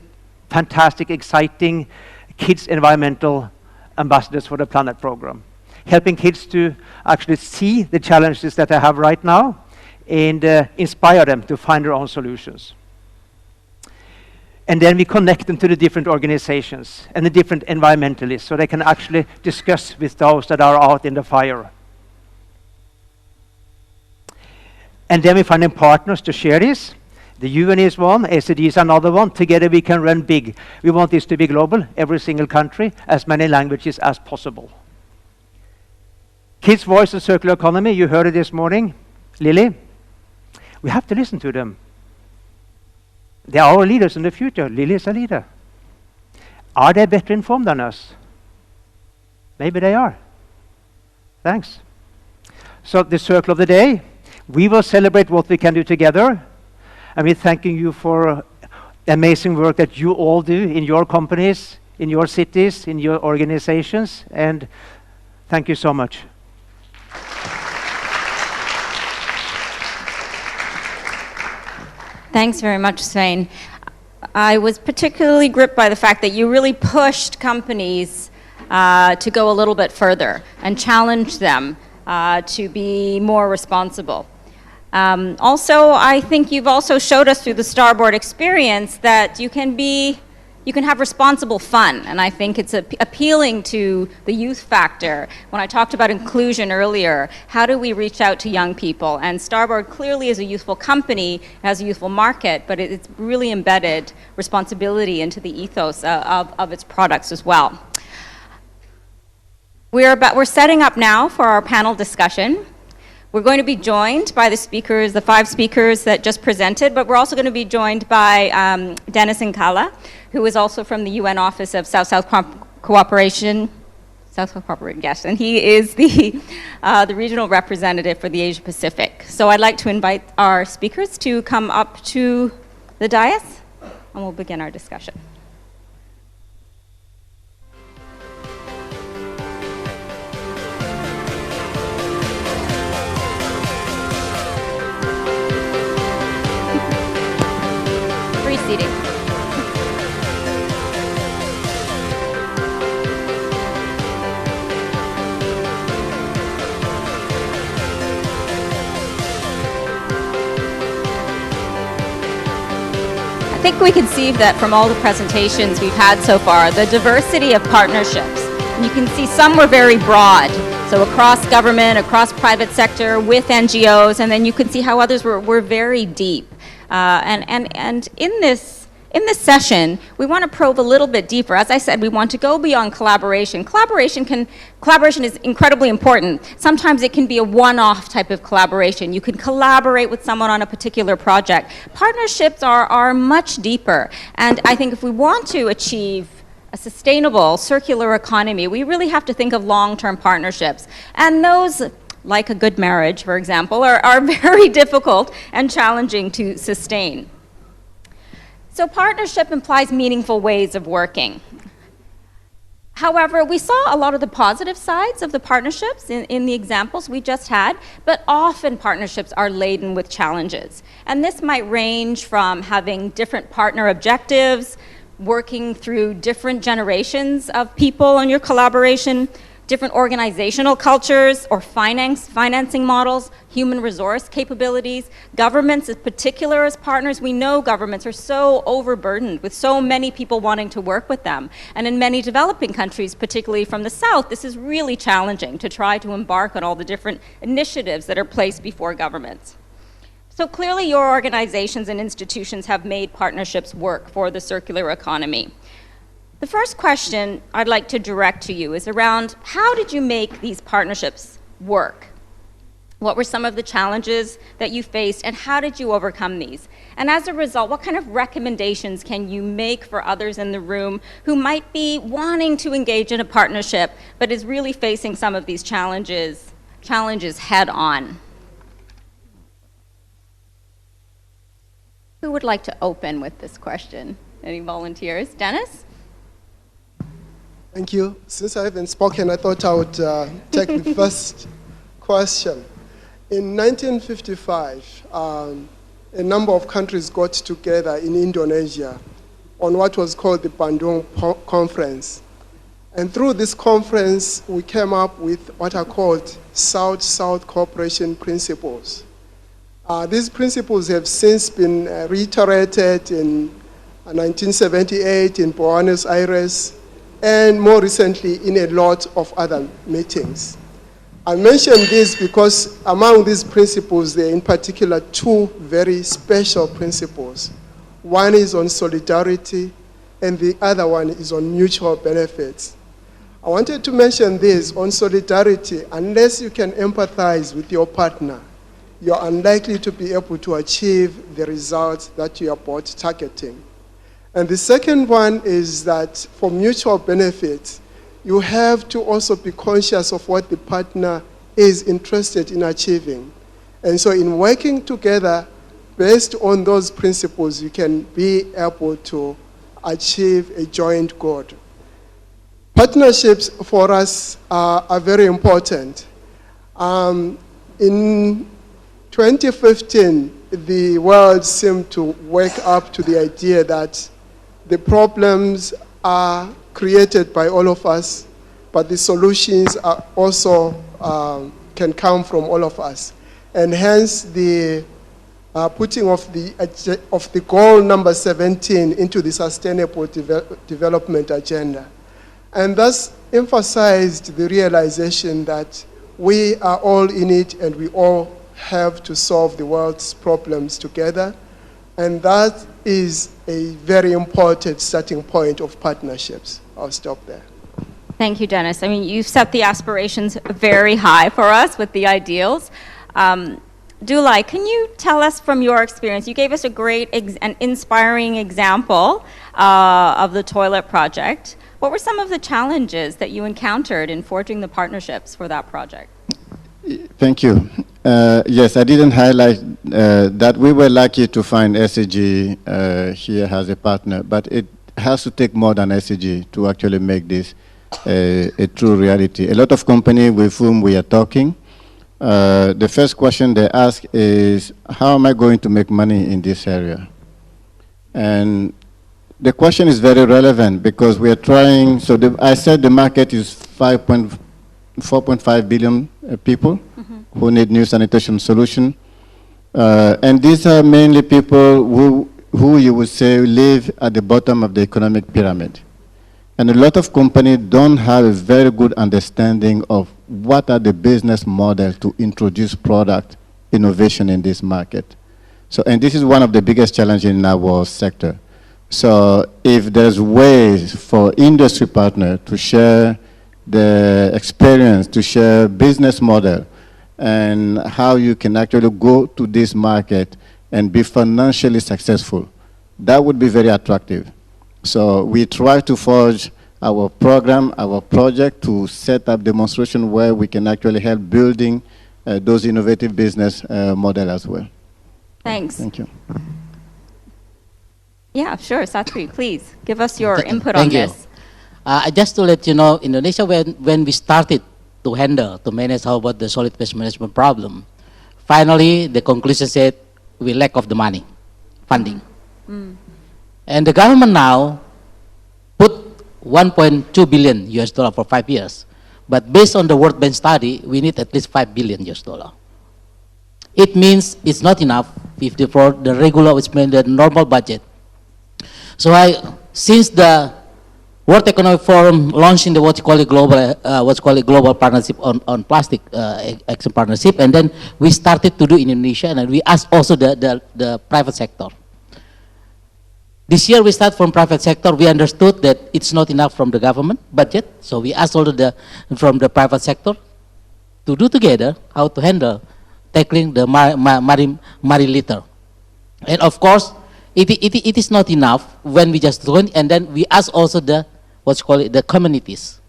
fantastic, exciting kids environmental ambassadors for the planet program. Helping kids to actually see the challenges that they have right now and inspire them to find their own solutions. And then we connect them to the different organizations and the different environmentalists so they can actually discuss with those that are out in the fire. And then we're finding partners to share this. The UN is one, SCG is another one. Together we can run big. We want this to be global, every single country, as many languages as possible. Kids' Voice and Circular Economy, you heard it this morning. Lily, we have to listen to them. They are our leaders in the future. Lily is a leader. Are they better informed than us? Maybe they are. Thanks. So the circle of the day, we will celebrate what we can do together. And we're thanking you for amazing work that you all do in your companies, in your cities, in your organizations. And thank you so much. Thanks very much, Svein. I was particularly gripped by the fact that you really pushed companies to go a little bit further and challenge them to be more responsible. Also, I think you've also showed us through the Starboard experience that you can have responsible fun, and I think it's appealing to the youth factor. When I talked about inclusion earlier, how do we reach out to young people? And Starboard clearly is a youthful company, has a youthful market, but it's really embedded responsibility into the ethos of its products as well. We're setting up now for our panel discussion. We're going to be joined by the 5 speakers that just presented, but we're also going to be joined by Denis Nkala, who is also from the UN Office of South-South Cooperation. South-South Cooperation, yes, and he is the regional representative for the Asia Pacific. So I'd like to invite our speakers to come up to the dais, and we'll begin our discussion. Seating. I think we can see that from all the presentations we've had so far, the diversity of partnerships. And you can see some were very broad, so across government, across private sector, with NGOs, and then you can see how others were very deep. And in this session, we want to probe a little bit deeper. As I said, we want to go beyond collaboration. Collaboration is incredibly important. Sometimes it can be a one-off type of collaboration. You can collaborate with someone on a particular project. Partnerships are much deeper. And I think if we want to achieve a sustainable circular economy, we really have to think of long-term partnerships. And those, like a good marriage, for example, are very difficult and challenging to sustain. So partnership implies meaningful ways of working. However, we saw a lot of the positive sides of the partnerships in the examples we just had, but often partnerships are laden with challenges. And this might range from having different partner objectives, working through different generations of people on your collaboration, different organizational cultures or financing models, human resource capabilities, governments in particular as partners. We know governments are so overburdened with so many people wanting to work with them. And in many developing countries, particularly from the South, this is really challenging to try to embark on all the different initiatives that are placed before governments. So clearly your organizations and institutions have made partnerships work for the circular economy. The first question I'd like to direct to you is around how did you make these partnerships work? What were some of the challenges that you faced and how did you overcome these? And as a result, what kind of recommendations can you make for others in the room who might be wanting to engage in a partnership but is really facing some of these challenges head on? Who would like to open with this question? Any volunteers? Dennis? Thank you. Since I haven't spoken, I thought I would take the first question. In 1955, a number of countries got together in Indonesia on what was called the Bandung Conference. And through this conference, we came up with what are called South-South cooperation principles. These principles have since been reiterated in 1978 in Buenos Aires, and more recently in a lot of other meetings. I mention this because among these principles, there are in particular two very special principles. One is on solidarity, and the other one is on mutual benefits. I wanted to mention this on solidarity. Unless you can empathize with your partner, you're unlikely to be able to achieve the results that you are both targeting. And the second one is that for mutual benefits, you have to also be conscious of what the partner is interested in achieving. And so in working together, based on those principles, you can be able to achieve a joint goal. Partnerships for us are very important. In 2015, the world seemed to wake up to the idea that the problems are created by all of us, but the solutions are also can come from all of us. And hence the putting of the goal number 17 into the Sustainable Development Agenda. And thus emphasized the realization that we are all in it and we all have to solve the world's problems together. And that is a very important starting point of partnerships. I'll stop there. Thank you, Denis. I mean, you've set the aspirations very high for us with the ideals. Doulaye, can you tell us from your experience, you gave us a great and inspiring example of the toilet project. What were some of the challenges that you encountered in forging the partnerships for that project? Thank you. Yes, I didn't highlight that we were lucky to find SCG here as a partner, but it has to take more than SCG to actually make this a true reality. A lot of companies with whom we are talking, the first question they ask is, how am I going to make money in this area? And the question is very relevant because we are trying, so I said the market is 4.5 billion people who need new sanitation solution. And these are mainly people who you would say live at the bottom of the economic pyramid. And a lot of companies don't have a very good understanding of what are the business models to introduce product innovation in this market. So, and this is one of the biggest challenges in our sector. So if there's ways for industry partners to share the experience, to share business model, and how you can actually go to this market and be financially successful, that would be very attractive. So we try to forge our program, our project to set up demonstration where we can actually help building those innovative business model as well. Thanks. Thank you. Yeah, sure, Satri, please give us your input on this. Just to let you know, Indonesia, when we started to manage how about the solid waste management problem, finally the conclusion said we lack of the money, funding. And the government now put 1.2 billion US dollar for 5 years. But based on the World Bank study, we need at least 5 billion US dollar. It means it's not enough if for the regular, which means the normal budget. So since the World Economic Forum launching the what's called global partnership on plastic action partnership, and then we started to do in Indonesia, and we asked also the private sector. This year we start from private sector. We understood that it's not enough from the government budget, so we asked also from the private sector to do together how to handle tackling the marine litter. And of course, it is not enough when we just do it, and then we ask also the communities.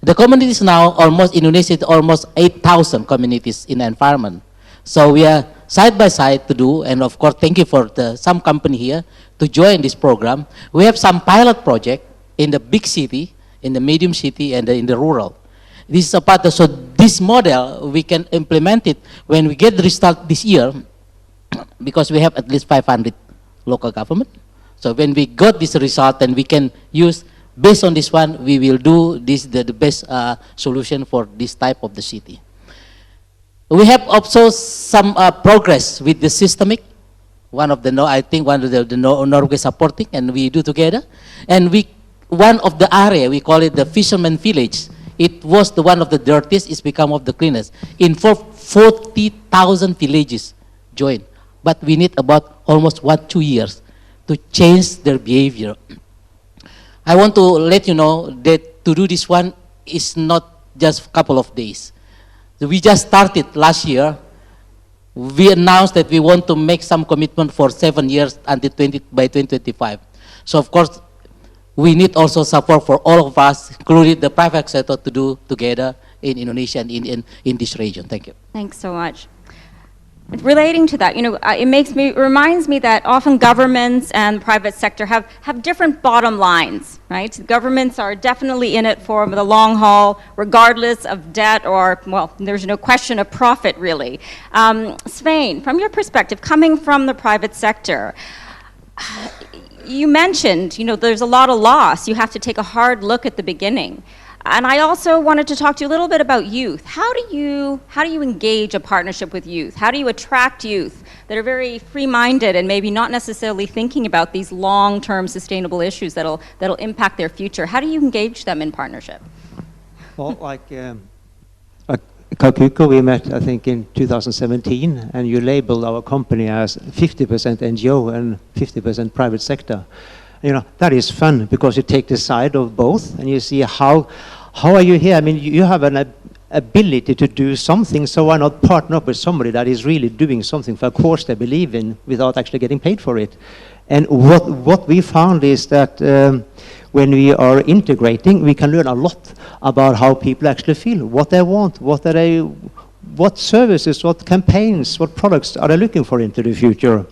The communities now, almost Indonesia is almost 8,000 communities in the environment. So we are side by side to do, and of course, thank you for some company here to join this program. We have some pilot project in the big city, in the medium city, and in the rural. This is a part of, so this model, we can implement it when we get the result this year, because we have at least 500 local government. So when we got this result, then we can use, based on this one, we will do this the best solution for this type of the city. We have also some progress with the systemic. One of the Norway supporting, and we do together. And one of the area, we call it the fisherman village It was the one of the dirtiest, it's become of the cleanest. In 40,000 villages joined. But we need about almost 1-2 years to change their behavior. I want to let you know that to do this one is not just a couple of days. We just started last year. We announced that we want to make some commitment for 7 years until by 2025. So of course, we need also support for all of us, including the private sector, to do together in Indonesia and in this region. Thank you. Thanks so much. Relating to that, it reminds me that often governments and the private sector have different bottom lines, right? Governments are definitely in it for the long haul, regardless of debt or, well, there's no question of profit, really. Svein, from your perspective, coming from the private sector, you mentioned, there's a lot of loss. You have to take a hard look at the beginning. And I also wanted to talk to you a little bit about youth. How do you engage a partnership with youth? How do you attract youth that are very free-minded and maybe not necessarily thinking about these long-term sustainable issues that'll impact their future? How do you engage them in partnership? Well, like Kakuko, we met, I think, in 2017, and you labeled our company as 50% NGO and 50% private sector. That is fun because you take the side of both and you see how are you here? I mean, you have an ability to do something, so why not partner up with somebody that is really doing something for a cause they believe in without actually getting paid for it? And what we found is that when we are integrating, we can learn a lot about how people actually feel, what they want, what services, what campaigns, what products are they looking for into the future.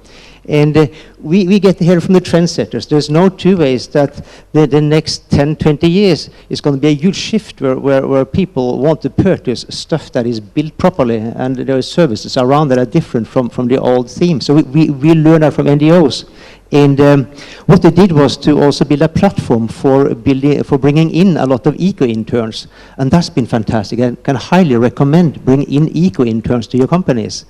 And we get to hear from the trendsetters. There's no two ways that the next 10, 20 years is going to be a huge shift where people want to purchase stuff that is built properly, and there are services around that are different from the old theme. So we learn that from NGOs. And what they did was to also build a platform for bringing in a lot of eco-interns. And that's been fantastic. I can highly recommend bringing in eco-interns to your companies.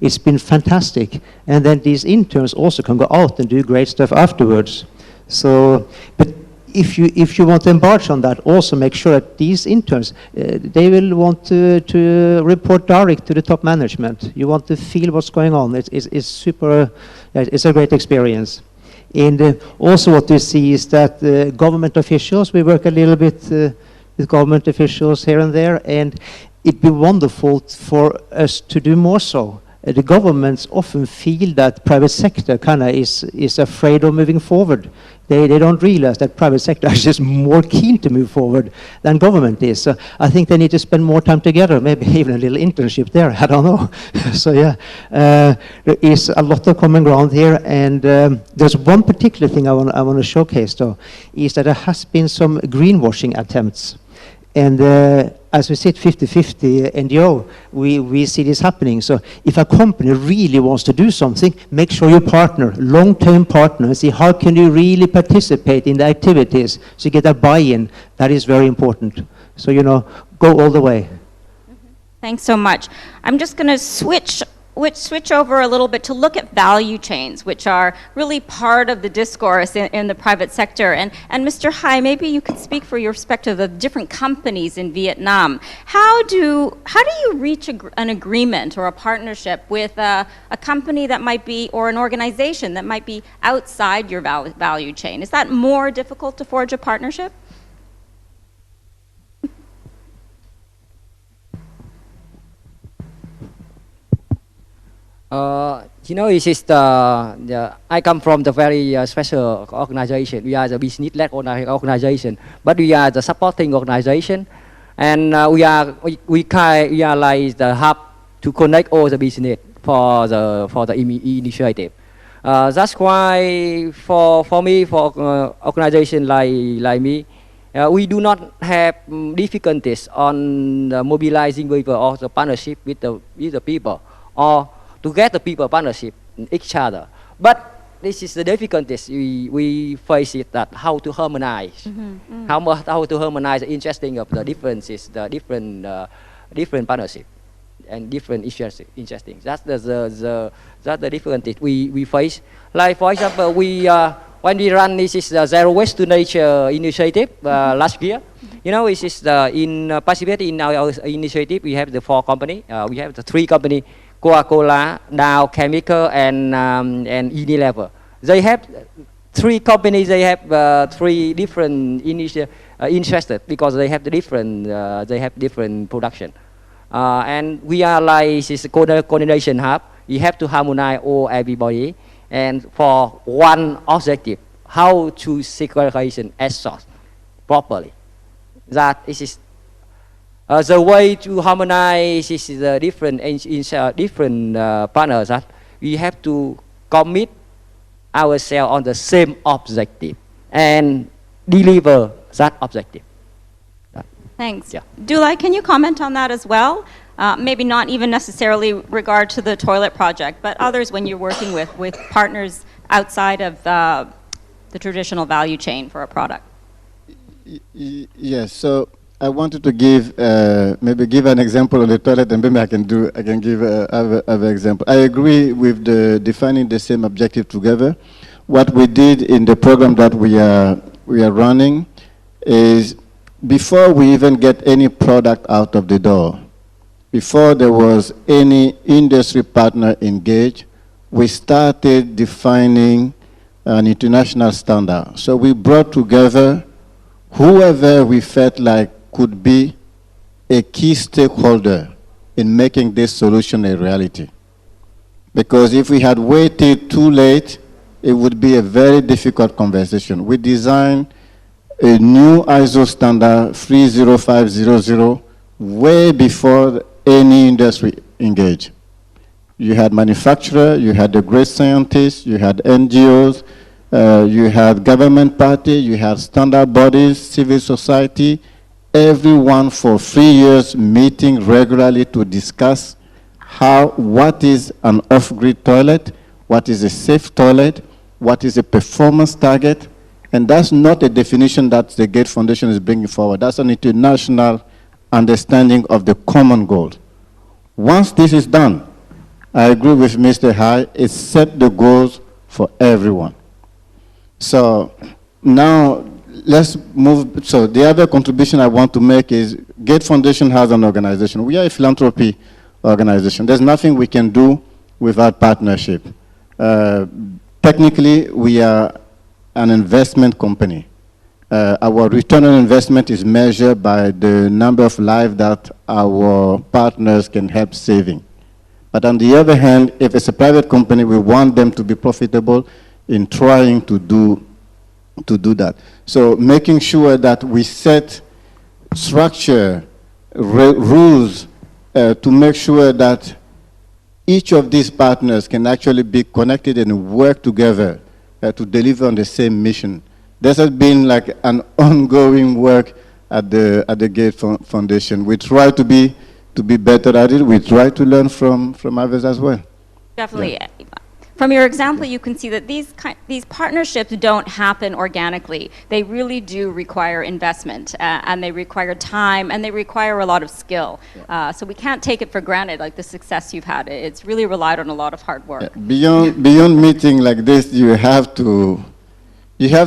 It's been fantastic. And then these interns also can go out and do great stuff afterwards. So, but if you want to embark on that, also make sure that these interns, they will want to report direct to the top management. You want to feel what's going on. It's super, it's a great experience. And also what we see is that government officials, we work a little bit with government officials here and there, and it'd be wonderful for us to do more so. The governments often feel that private sector kind of is afraid of moving forward. They don't realize that private sector is just more keen to move forward than government is. So I think they need to spend more time together, maybe even a little internship there, I don't know. So yeah, there is a lot of common ground here, and there's one particular thing I want to showcase though, is that there has been some greenwashing attempts. And as we said, 50-50 NGO, we see this happening. So if a company really wants to do something, make sure you partner, long-term partner, see how can you really participate in the activities so you get a buy-in. That is very important. So, go all the way. Thanks so much. I'm just going to switch over a little bit to look at value chains, which are really part of the discourse in the private sector. And Mr. Hai, maybe you could speak for your perspective of different companies in Vietnam. How do you reach an agreement or a partnership with a company that might be, or an organization that might be outside your value chain? Is that more difficult to forge a partnership? It is I come from the very special organization. We are the business-led organization, but we are the supporting organization, and we are like the hub to connect all the business for the initiative. That's why for me, for organization like me, we do not have difficulties on mobilizing people or the partnership with the people, or to get the people partnership in each other. But this is the difficulties we face it, that how to harmonize, how to harmonize the interesting of the differences, the different partnership and different interesting. That's the difficulties we face. Like for example, we when we run this is the Zero Waste to Nature initiative last year. You know, this is participate in our initiative. We have the 4 company. We have the 3 company: Coca-Cola, Dow Chemical, and Unilever. They have 3 companies. They have 3 different interested because they have the different production. And we are like this coordination hub. You have to harmonize all everybody, and for one objective, how to segregation as source properly. That is the way to harmonize the different partners. That we have to commit ourselves on the same objective and deliver that objective. Thanks. Yeah. Doulaye, can you comment on that as well? Maybe not even necessarily regard to the toilet project, but others when you're working with partners outside of the traditional value chain for a product. Yes. So I wanted to give maybe give an example of the toilet, and maybe I can give other example. I agree with the defining the same objective together. What we did in the program that we are running is, before we even get any product out of the door, before there was any industry partner engaged, we started defining an international standard. So we brought together whoever we felt like could be a key stakeholder in making this solution a reality. Because if we had waited too late, it would be a very difficult conversation. We designed a new ISO standard 30500 way before any industry engaged. You had manufacturer, you had the great scientists, you had NGOs, you had government party, you had standard bodies, civil society, everyone for 3 years meeting regularly to discuss what is an off-grid toilet, what is a safe toilet, what is a performance target. And that's not a definition that the Gates Foundation is bringing forward. That's an international understanding of the common goal. Once this is done, I agree with Mr. Hai, it set the goals for everyone. So now let's move. So the other contribution I want to make is Gates Foundation has an organization. We are a philanthropy organization. There's nothing we can do without partnership. Technically, we are an investment company. Our return on investment is measured by the number of lives that our partners can help saving. But on the other hand, if it's a private company, we want them to be profitable in trying to do that. So making sure that we set structure, rules to make sure that each of these partners can actually be connected and work together to deliver on the same mission. This has been like an ongoing work at the Gates Foundation. We try to be better at it. We try to learn from others as well. Definitely. Yeah. From your example, you can see that these partnerships don't happen organically. They really do require investment, and they require time, and they require a lot of skill. Yeah. So we can't take it for granted, like the success you've had. It's really relied on a lot of hard work. Yeah. Beyond meeting like this, you have to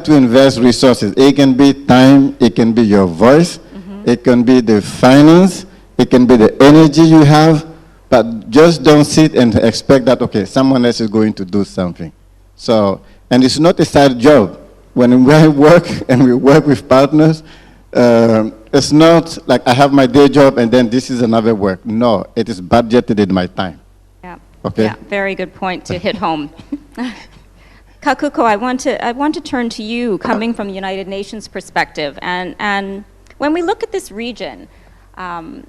invest resources. It can be time, it can be your voice, it can be the finance, it can be the energy you have. But just don't sit and expect that, okay, someone else is going to do something. So, and it's not a side job. When we work and we work with partners, it's not like I have my day job and then this is another work. No, it is budgeted in my time. Yeah. Okay. Yeah, very good point to hit home. Kakuko, I want to turn to you, coming from the United Nations perspective, and when we look at this region,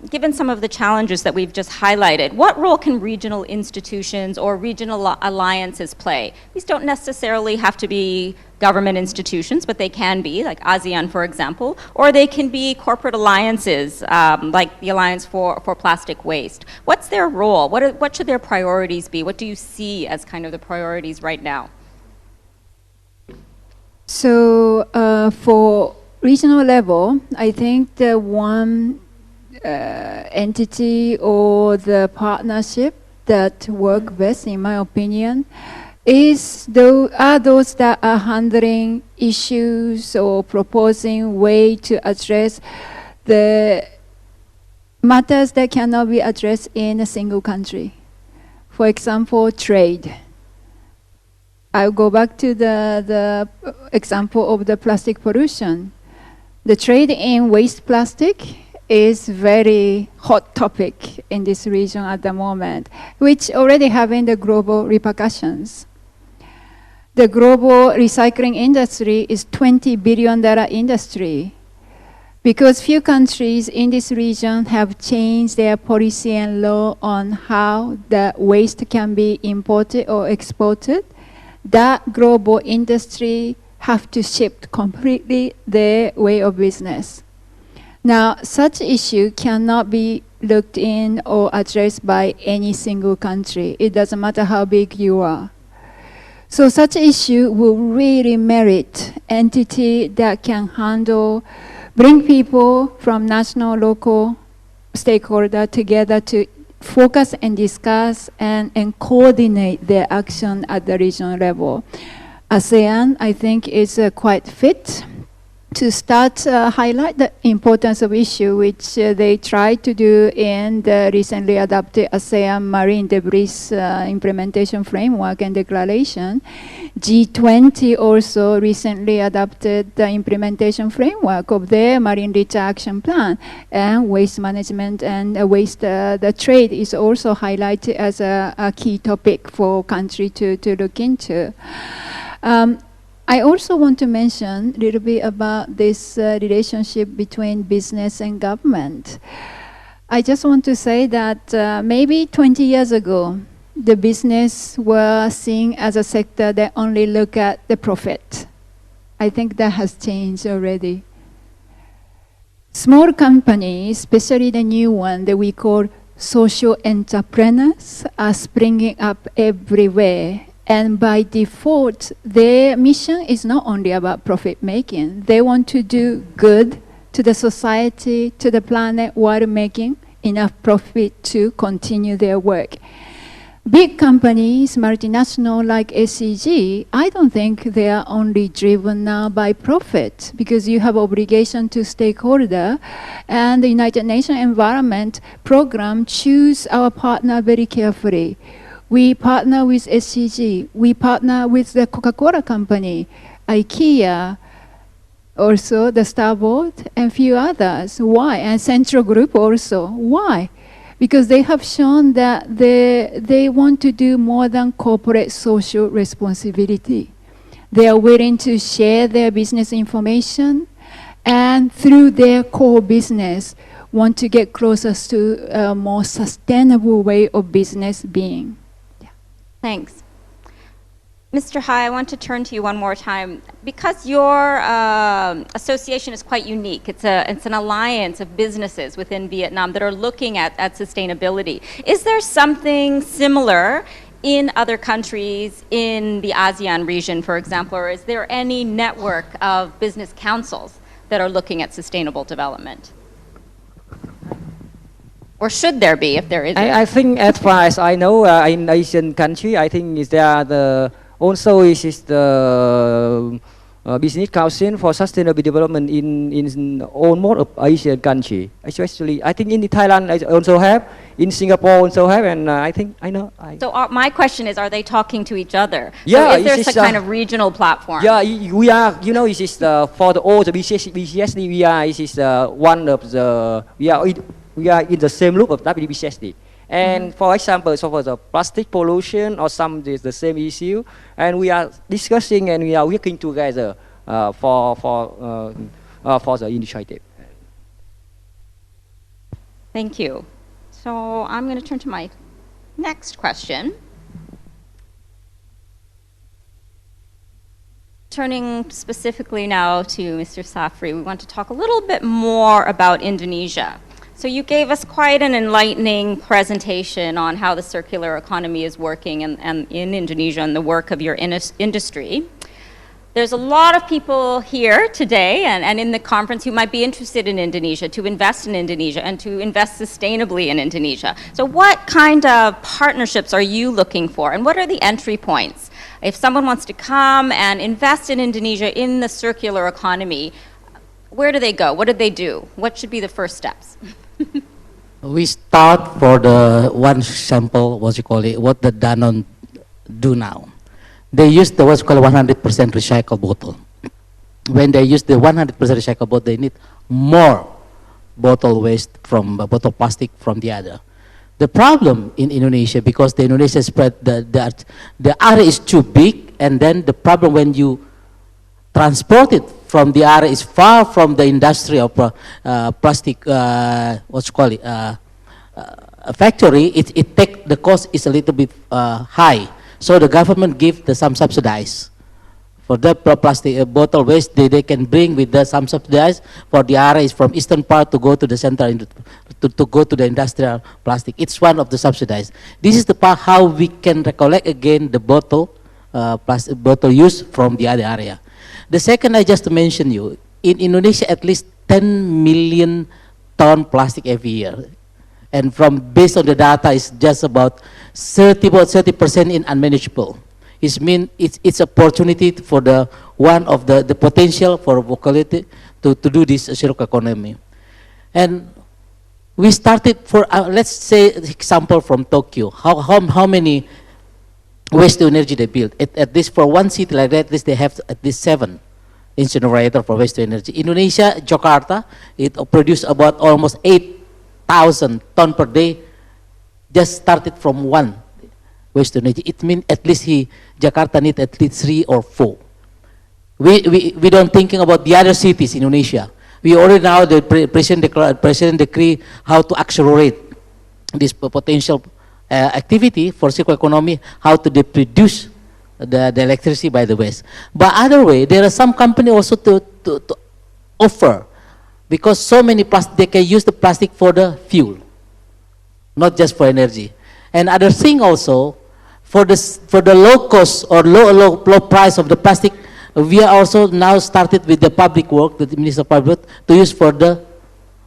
given some of the challenges that we've just highlighted, what role can regional institutions or regional alliances play? These don't necessarily have to be government institutions, but they can be, like ASEAN, for example, or they can be corporate alliances, like the Alliance for Plastic Waste. What's their role? What should their priorities be? What do you see as kind of the priorities right now? So for regional level, I think the one entity or the partnership that work best, in my opinion, are those that are handling issues or proposing way to address the matters that cannot be addressed in a single country. For example, trade. I'll go back to the example of the plastic pollution. The trade in waste plastic is very hot topic in this region at the moment, which already having the global repercussions. The global recycling industry is $20 billion industry because few countries in this region have changed their policy and law on how the waste can be imported or exported. That global industry have to shift completely their way of business. Now, such issue cannot be looked in or addressed by any single country. It doesn't matter how big you are. So such issue will really merit entity that can handle, bring people from national, local stakeholder together to focus and discuss and coordinate their action at the regional level. ASEAN, I think, is quite fit to start highlight the importance of issue, which they tried to do in the recently adopted ASEAN Marine Debris Implementation Framework and Declaration. G20 also recently adopted the implementation framework of their Marine Litter Action Plan, and waste management and waste the trade is also highlighted as a key topic for country to look into. I also want to mention a little bit about this relationship between business and government. I just want to say that maybe 20 years ago, the business were seen as a sector that only look at the profit. I think that has changed already. Small companies, especially the new one that we call social entrepreneurs, are springing up everywhere. And by default, their mission is not only about profit making. They want to do good to the society, to the planet, while making enough profit to continue their work. Big companies, multinational like SCG, I don't think they are only driven now by profit, because you have obligation to stakeholder, and the United Nations Environment Program choose our partner very carefully. We partner with SCG. We partner with the Coca-Cola company, IKEA, also the Starboard, and few others. Why? And Central Group also. Why? Because they have shown that they want to do more than corporate social responsibility. They are willing to share their business information, and through their core business, want to get closer to a more sustainable way of business being. Thanks. Mr. Hai, I want to turn to you one more time. Because your association is quite unique, it's an alliance of businesses within Vietnam that are looking at sustainability. Is there something similar in other countries in the ASEAN region, for example, or is there any network of business councils that are looking at sustainable development? Or should there be, if there isn't? I think, as far as I know, in Asian country, I think is there the business council for sustainable development in almost of Asian country. Especially, I think in Thailand I also have, in Singapore also have, and I think I know. So my question is, are they talking to each other? Yeah, so is there some kind of regional platform? Yeah, we are. You know, it is for all the BCSD. We are. It is one of the. We are in the same loop of WBCSD. And for example, so for the plastic pollution or some the same issue, and we are discussing and we are working together for the initiative. Thank you. So I'm going to turn to my next question. Turning specifically now to Mr. Safri, we want to talk a little bit more about Indonesia. So you gave us quite an enlightening presentation on how the circular economy is working and in Indonesia and the work of your industry. There's a lot of people here today and in the conference who might be interested in Indonesia, to invest in Indonesia and to invest sustainably in Indonesia. So what kind of partnerships are you looking for, and what are the entry points? If someone wants to come and invest in Indonesia in the circular economy, where do they go? What do they do? What should be the first steps? We start for the one sample, what the Danone do now. They use the what's called 100% recycled bottle. When they use the 100% recycled bottle, they need more bottle waste from bottle plastic from the other. The problem in Indonesia, because the Indonesia spread, the area is too big, and then the problem when you transport it from the area is far from the industry of plastic, factory, the cost is a little bit high. So the government give some subsidies. For the plastic bottle waste, they can bring with some subsidies for the areas from eastern part to go to the center, to go to the industrial plastic. It's one of the subsidies. This is the part how we can recollect again the plastic bottle use from the other area. The second, I just mentioned you, in Indonesia at least 10 million ton plastic every year. And based on the data, it's just about 30% in unmanageable. It means it's opportunity for the potential for locality to do this circular economy. And we started for, let's say example from Tokyo, how many waste to energy they build. At least for one city like that, at least they have at least 7 incinerator for waste to energy. Indonesia, Jakarta, it produce about almost 8,000 ton per day, just started from one waste to energy. It means at least Jakarta need at least 3 or 4. We don't thinking about the other cities in Indonesia. We already now the president decree how to accelerate this potential activity for circular economy, how to produce the electricity by the waste. But other way, there are some company also to offer, because so many plastic, they can use the plastic for the fuel, not just for energy. And other thing also, for the low cost or low price of the plastic, we are also now started with the public work, the Minister of Public Work, to use for the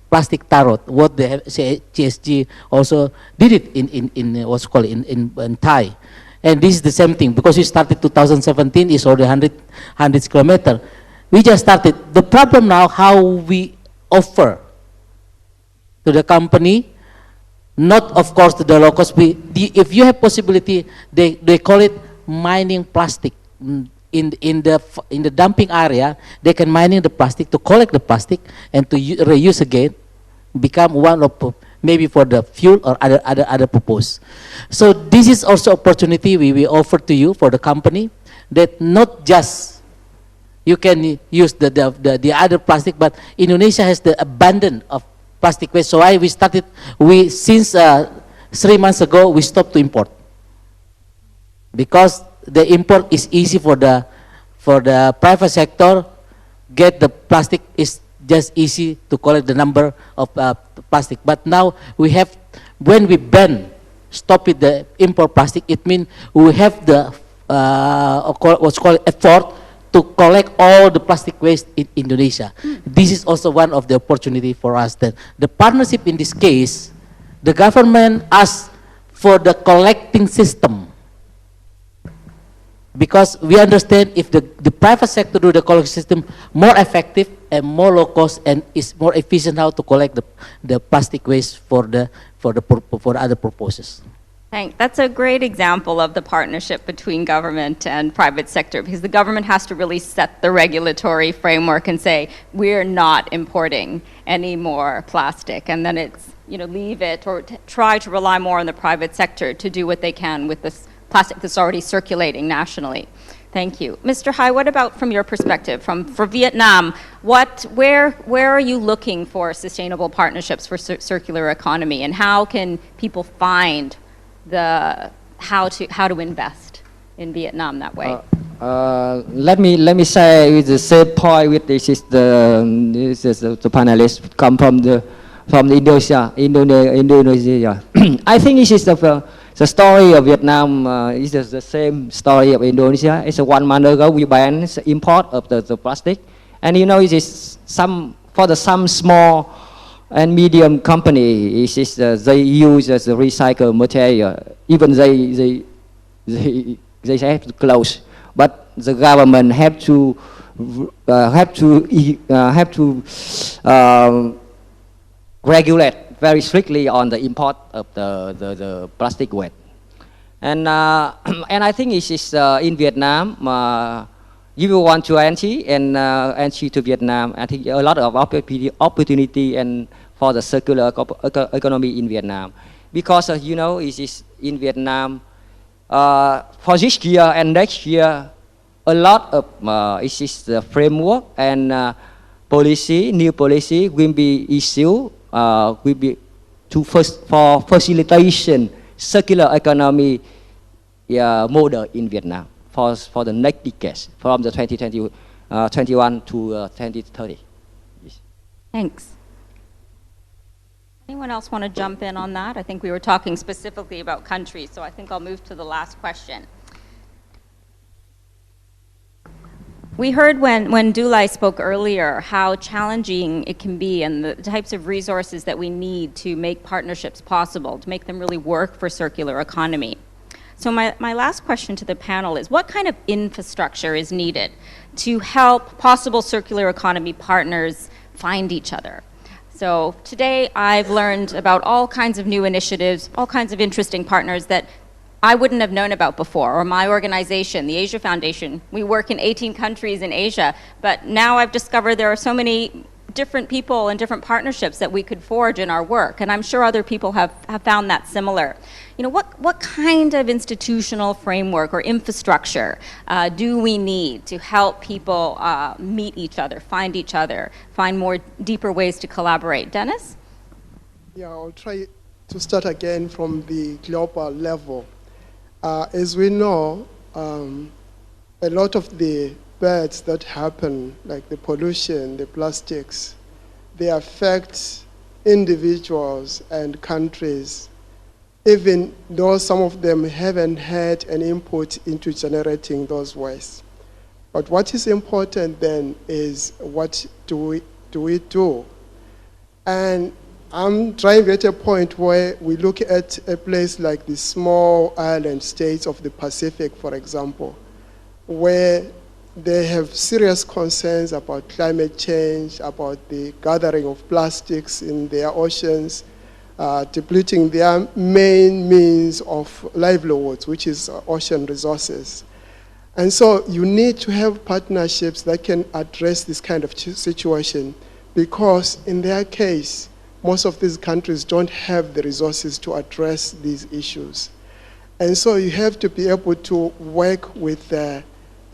plastic tarot. What the CSG also did it in what's called in Thai. And this is the same thing, because we started 2017, is already 100 kilometers. We just started. The problem now, how we offer to the company, not of course to the locals. If you have possibility, they call it mining plastic. In the dumping area, they can mining the plastic to collect the plastic and to reuse again, become one of maybe for the fuel or other purpose. So this is also opportunity we offer to you for the company, that not just you can use the other plastic, but Indonesia has the abundance of plastic waste. So we started, since 3 months ago, we stopped to import, because the import is easy for the private sector. Get the plastic is just easy to collect the number of plastic. But now we have, when we stop with the import plastic, it means we have the what's called effort to collect all the plastic waste in Indonesia. This is also one of the opportunity for us. That the partnership in this case, the government asks for the collecting system, because we understand if the private sector do the collection system more effective and more low cost, and is more efficient how to collect the plastic waste for other purposes. That's a great example of the partnership between government and private sector, because the government has to really set the regulatory framework and say, we're not importing any more plastic, and then it's, leave it or try to rely more on the private sector to do what they can with this plastic that's already circulating nationally. Thank you. Mr. Hai, what about from your perspective, for Vietnam, where are you looking for sustainable partnerships for circular economy, and how can people find how to invest in Vietnam that way? Let me say with the same point with this is the panelists come from Indonesia. I think this is the story of Vietnam is the same story of Indonesia. It's 1 month ago we banned the import of the plastic, and it is some small and medium company. They use as a recycled material. Even they have to close but the government have to regulate very strictly on the import of the plastic waste. And and I think it is in Vietnam. If you want to entry to Vietnam, I think a lot of opportunity and for the circular economy in Vietnam, because you know it is in Vietnam for this year and next year, a lot of it is the framework and new policy will be issued will be for facilitation circular economy model in Vietnam for the next decade, from the 2021 to 2030. Thanks. Anyone else want to jump in on that? I think we were talking specifically about countries, so I think I'll move to the last question. We heard when Doulaye spoke earlier how challenging it can be and the types of resources that we need to make partnerships possible, to make them really work for circular economy. So my last question to the panel is, what kind of infrastructure is needed to help possible circular economy partners find each other? So today I've learned about all kinds of new initiatives, all kinds of interesting partners that I wouldn't have known about before, or my organization, the Asia Foundation. We work in 18 countries in Asia, but now I've discovered there are so many different people and different partnerships that we could forge in our work, and I'm sure other people have found that similar. You know, what kind of institutional framework or infrastructure do we need to help people meet each other, find more deeper ways to collaborate? Denis? Yeah, I'll try to start again from the global level. As we know, a lot of the birds that happen, like the pollution, the plastics, they affect individuals and countries, even though some of them haven't had an input into generating those wastes. But what is important then is what do we do? And I'm trying at a point where we look at a place like the small island states of the Pacific, for example, where they have serious concerns about climate change, about the gathering of plastics in their oceans, depleting their main means of livelihoods, which is ocean resources. And so you need to have partnerships that can address this kind of situation, because in their case, most of these countries don't have the resources to address these issues. And so you have to be able to work with a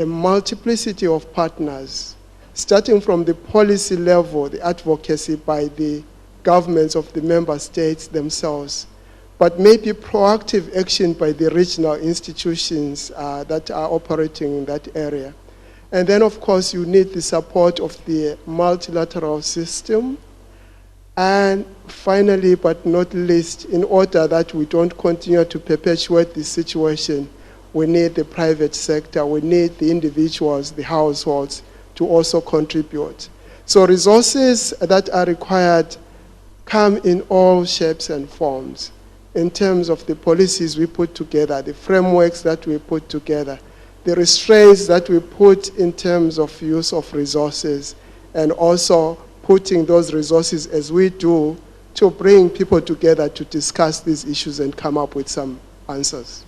multiplicity of partners, starting from the policy level, the advocacy by the governments of the member states themselves, but maybe proactive action by the regional institutions that are operating in that area. And then, of course, you need the support of the multilateral system. And finally, but not least, in order that we don't continue to perpetuate this situation, we need the private sector, we need the individuals, the households to also contribute. So resources that are required come in all shapes and forms in terms of the policies we put together, the frameworks that we put together, the restraints that we put in terms of use of resources, and also putting those resources as we do to bring people together to discuss these issues and come up with some answers.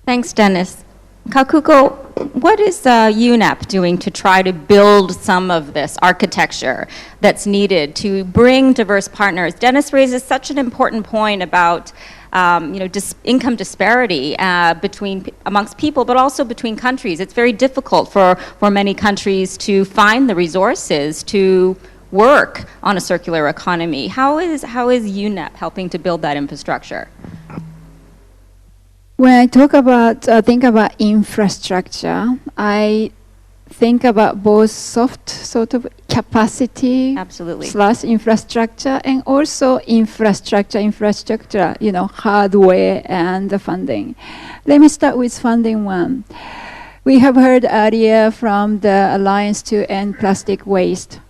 Thanks, Denis. Kakuko, what is UNEP doing to try to build some of this architecture that's needed to bring diverse partners? Denis raises such an important point about income disparity amongst people, but also between countries. It's very difficult for many countries to find the resources to work on a circular economy. How is UNEP helping to build that infrastructure? When I think about infrastructure, I think about both soft sort of capacity / infrastructure, and also infrastructure, hardware and the funding. Let me start with funding one. We have heard earlier from the Alliance to End Plastic Waste.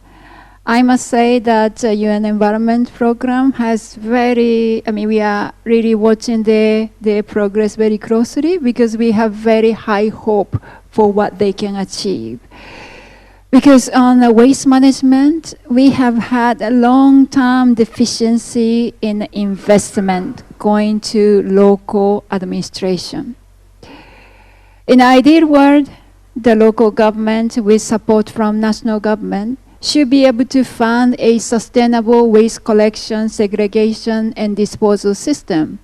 I must say that UN Environment Program has we are really watching their progress very closely, because we have very high hope for what they can achieve. Because on the waste management, we have had a long-term deficiency in investment going to local administration. In an ideal world, the local government, with support from national government, should be able to fund a sustainable waste collection, segregation, and disposal system.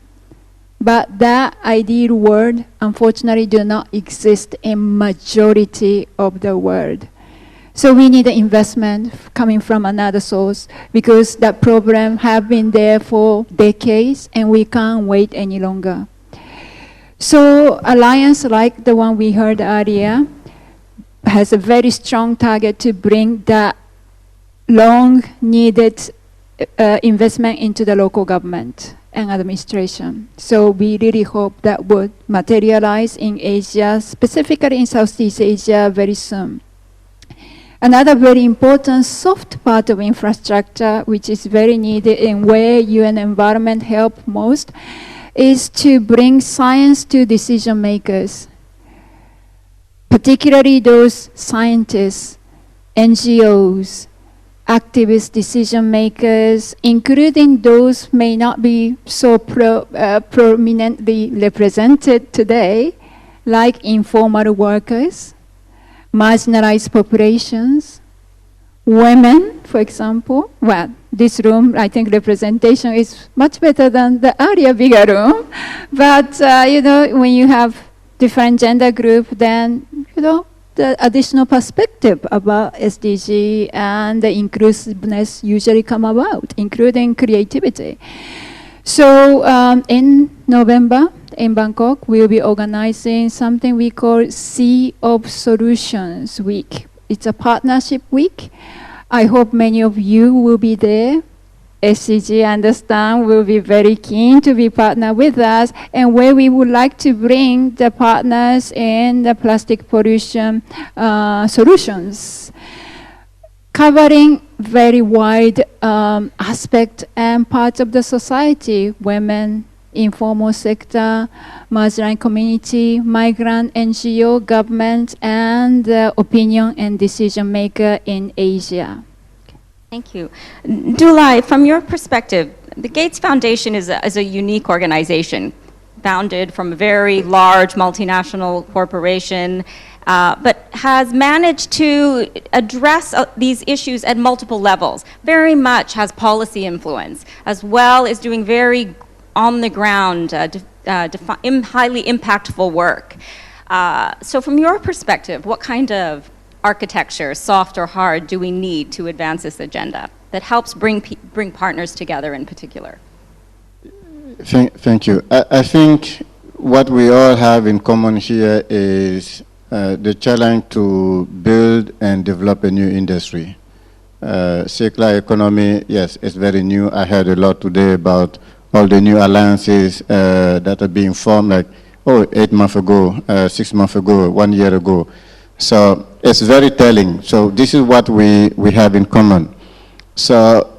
But that ideal world, unfortunately, do not exist in majority of the world. So we need an investment coming from another source because that problem have been there for decades and we can't wait any longer. So alliance like the one we heard earlier has a very strong target to bring that long needed investment into the local government and administration. So we really hope that would materialize in Asia, specifically in Southeast Asia very soon. Another very important soft part of infrastructure, which is very needed and where UN environment help most, is to bring science to decision makers, particularly those scientists, NGOs, activist decision makers, including those may not be so prominently represented today, like informal workers, marginalized populations, women, for example. Well, this room, I think representation is much better than the earlier bigger room. But, you know, when you have different gender group, then, you know, the additional perspective about SDG and the inclusiveness usually come about, including creativity. So in November, in Bangkok, we'll be organizing something we call Sea of Solutions Week. It's a partnership week. I hope many of you will be there. SCG, I understand, will be very keen to be partner with us, and where we would like to bring the partners in the plastic pollution solutions, covering very wide aspect and parts of the society: women, informal sector, marginalized community, migrant, NGO, government, and opinion and decision maker in Asia. Thank you. Doulaye, from your perspective, the Gates Foundation is a unique organization, founded from a very large multinational corporation, but has managed to address these issues at multiple levels, very much has policy influence, as well as doing very on-the-ground, highly impactful work. So from your perspective, what kind of architecture, soft or hard, do we need to advance this agenda that helps bring partners together in particular? Thank you. I think what we all have in common here is the challenge to build and develop a new industry. Circular economy, yes, it's very new. I heard a lot today about all the new alliances that are being formed, like, 8 months ago, 6 months ago, 1 year ago. So it's very telling. So this is what we have in common. So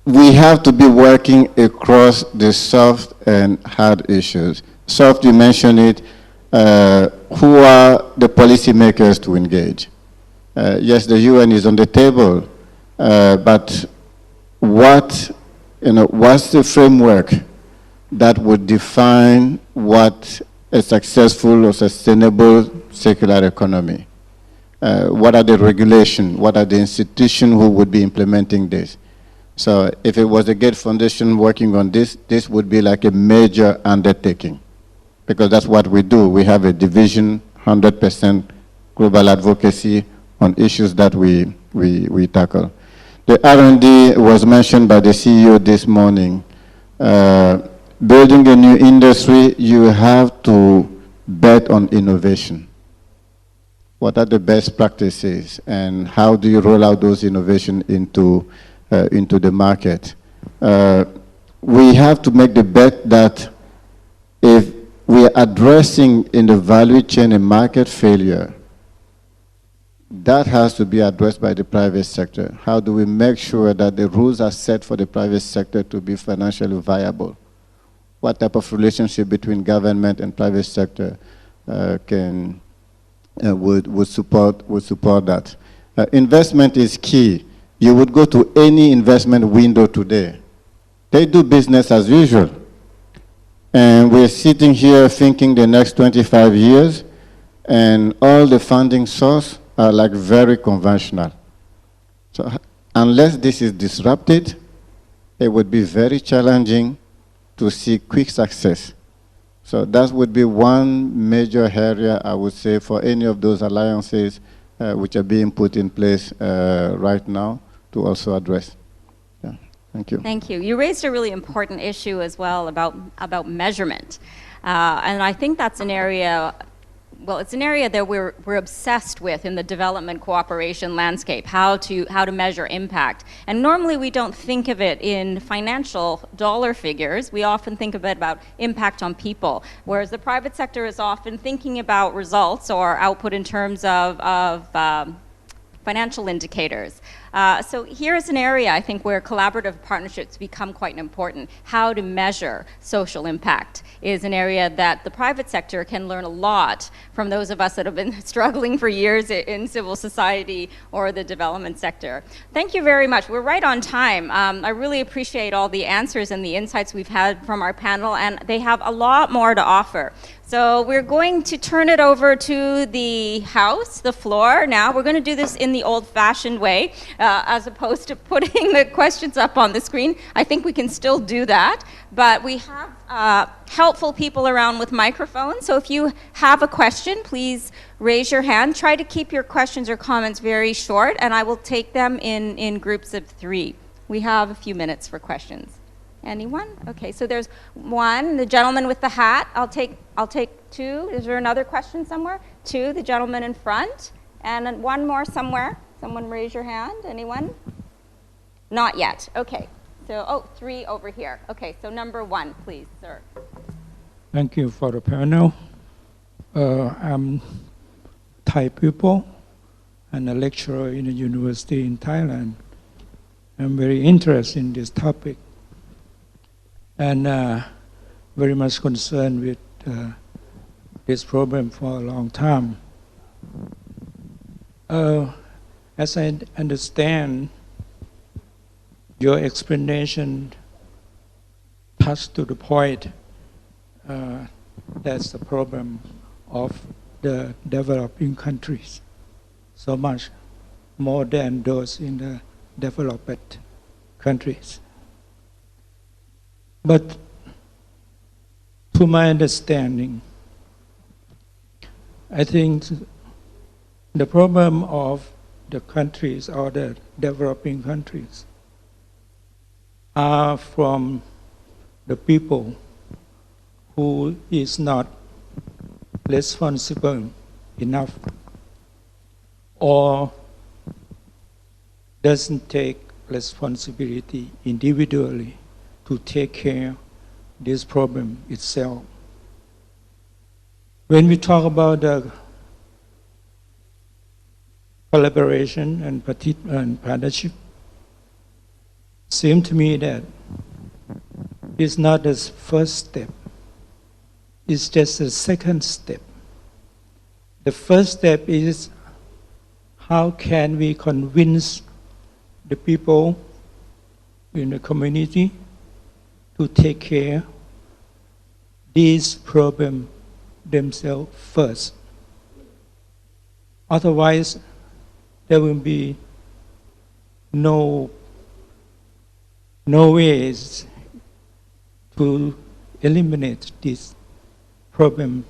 we have to be working across the soft and hard issues. Soft, you mentioned it. Who are the policymakers to engage? Yes, the UN is on the table, but what's the framework that would define what a successful or sustainable circular economy? What are the regulations? What are the institutions who would be implementing this? So if it was the Gates Foundation working on this, this would be like a major undertaking, because that's what we do. We have a division, 100% global advocacy on issues that we tackle. The R&D was mentioned by the CEO this morning. Building a new industry, you have to bet on innovation. What are the best practices, and how do you roll out those innovations into the market? We have to make the bet that if we are addressing in the value chain a market failure, that has to be addressed by the private sector. How do we make sure that the rules are set for the private sector to be financially viable? What type of relationship between government and private sector? would support that. Investment is key. You would go to any investment window today. They do business as usual. And we're sitting here thinking the next 25 years, and all the funding sources are like very conventional. So unless this is disrupted, it would be very challenging to see quick success. So that would be one major area, I would say, for any of those alliances which are being put in place right now to also address. Yeah. Thank you. Thank you. You raised a really important issue as well about measurement. And I think that's an area, well, it's an area that we're obsessed with in the development cooperation landscape, how to measure impact. And normally we don't think of it in financial dollar figures. We often think of it about impact on people, whereas the private sector is often thinking about results or output in terms of financial indicators. So here's an area, I think, where collaborative partnerships become quite important. How to measure social impact is an area that the private sector can learn a lot from those of us that have been struggling for years in civil society or the development sector. Thank you very much. We're right on time. I really appreciate all the answers and the insights we've had from our panel, and they have a lot more to offer. So we're going to turn it over to the house, the floor now. We're going to do this in the old-fashioned way, as opposed to putting the questions up on the screen. I think we can still do that, but we have helpful people around with microphones. So if you have a question, please raise your hand. Try to keep your questions or comments very short, and I will take them in groups of 3. We have a few minutes for questions. Anyone? Okay, so there's one, the gentleman with the hat. I'll take 2. Is there another question somewhere? 2, the gentleman in front, and then one more somewhere. Someone raise your hand. Anyone? Not yet. Okay. So, 3 over here. Okay, so number 1, please, sir. Thank you for the panel. I'm Thai pupil and a lecturer in a university in Thailand. I'm very interested in this topic and very much concerned with this problem for a long time. As I understand, your explanation touched to the point. That's the problem of the developing countries, so much more than those in the developed countries. But to my understanding, I think the problem of the countries or the developing countries are from the people who is not responsible enough or doesn't take responsibility individually to take care of this problem itself. When we talk about the collaboration and partnership, seems to me that it's not the first step. It's just the second step. The first step is how can we convince the people in the community to take care of these problems themselves first. Otherwise, there will be no ways to eliminate this problem.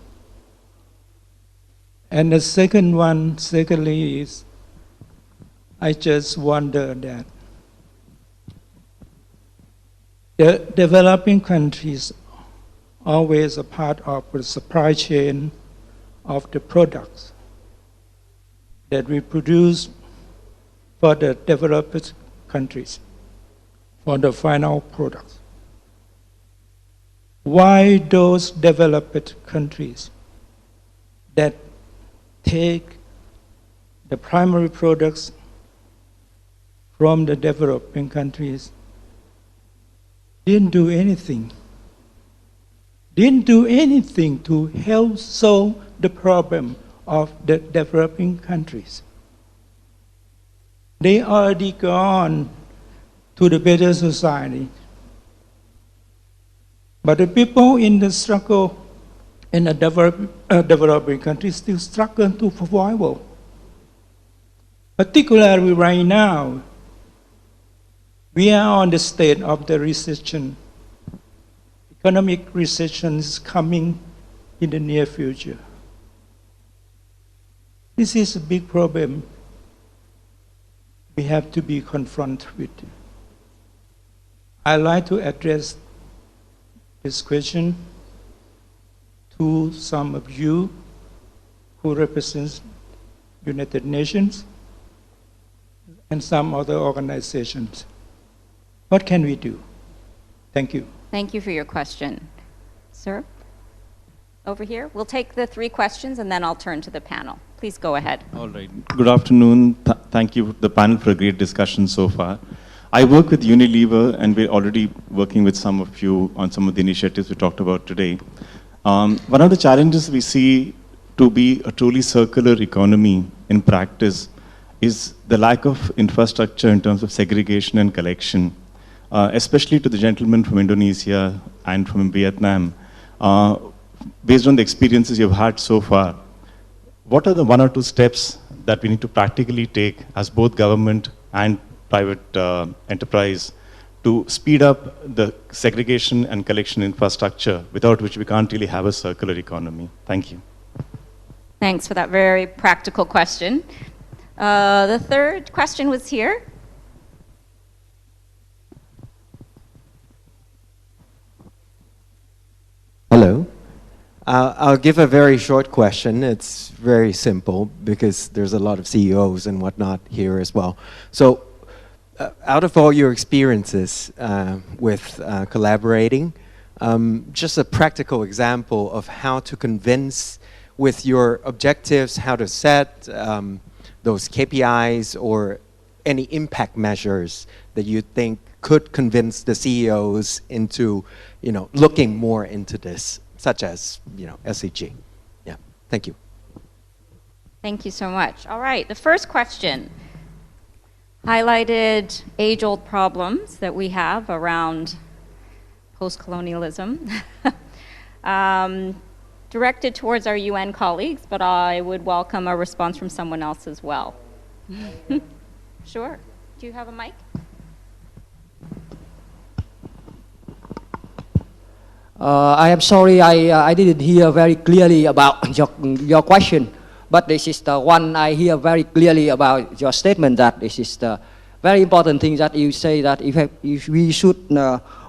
And the secondly is, I just wonder that the developing countries always a part of the supply chain of the products that we produce for the developed countries, for the final products. Why those developed countries that take the primary products from the developing countries didn't do anything? didn't do anything to help solve the problem of the developing countries. They already gone to the better society. But the people in the struggle in the developing countries still struggle to survival. Particularly right now, we are on the state of the recession. Economic recession is coming in the near future. This is a big problem we have to be confronted with. I'd like to address this question to some of you who represent United Nations and some other organizations. What can we do? Thank you. Thank you for your question. Sir, over here. We'll take the 3 questions and then I'll turn to the panel. Please go ahead. All right. Good afternoon. Thank you, the panel, for a great discussion so far. I work with Unilever, and we're already working with some of you on some of the initiatives we talked about today. One of the challenges we see to be a truly circular economy in practice is the lack of infrastructure in terms of segregation and collection, especially to the gentleman from Indonesia and from Vietnam. Based on the experiences you've had so far, what are the 1 or 2 steps that we need to practically take as both government and private enterprise to speed up the segregation and collection infrastructure, without which we can't really have a circular economy? Thank you. Thanks for that very practical question. The 3rd question was here. Hello. I'll give a very short question. It's very simple because there's a lot of CEOs and whatnot here as well. So out of all your experiences with collaborating, just a practical example of how to convince with your objectives, how to set those KPIs or any impact measures that you think could convince the CEOs into, looking more into this, such as, SCG. Yeah, thank you. Thank you so much. All right, the first question highlighted age-old problems that we have around post-colonialism, directed towards our UN colleagues, but I would welcome a response from someone else as well. Sure. Do you have a mic? I am sorry, I didn't hear very clearly about your question, but this is the one I hear very clearly about your statement, that this is the very important thing that you say, that if we should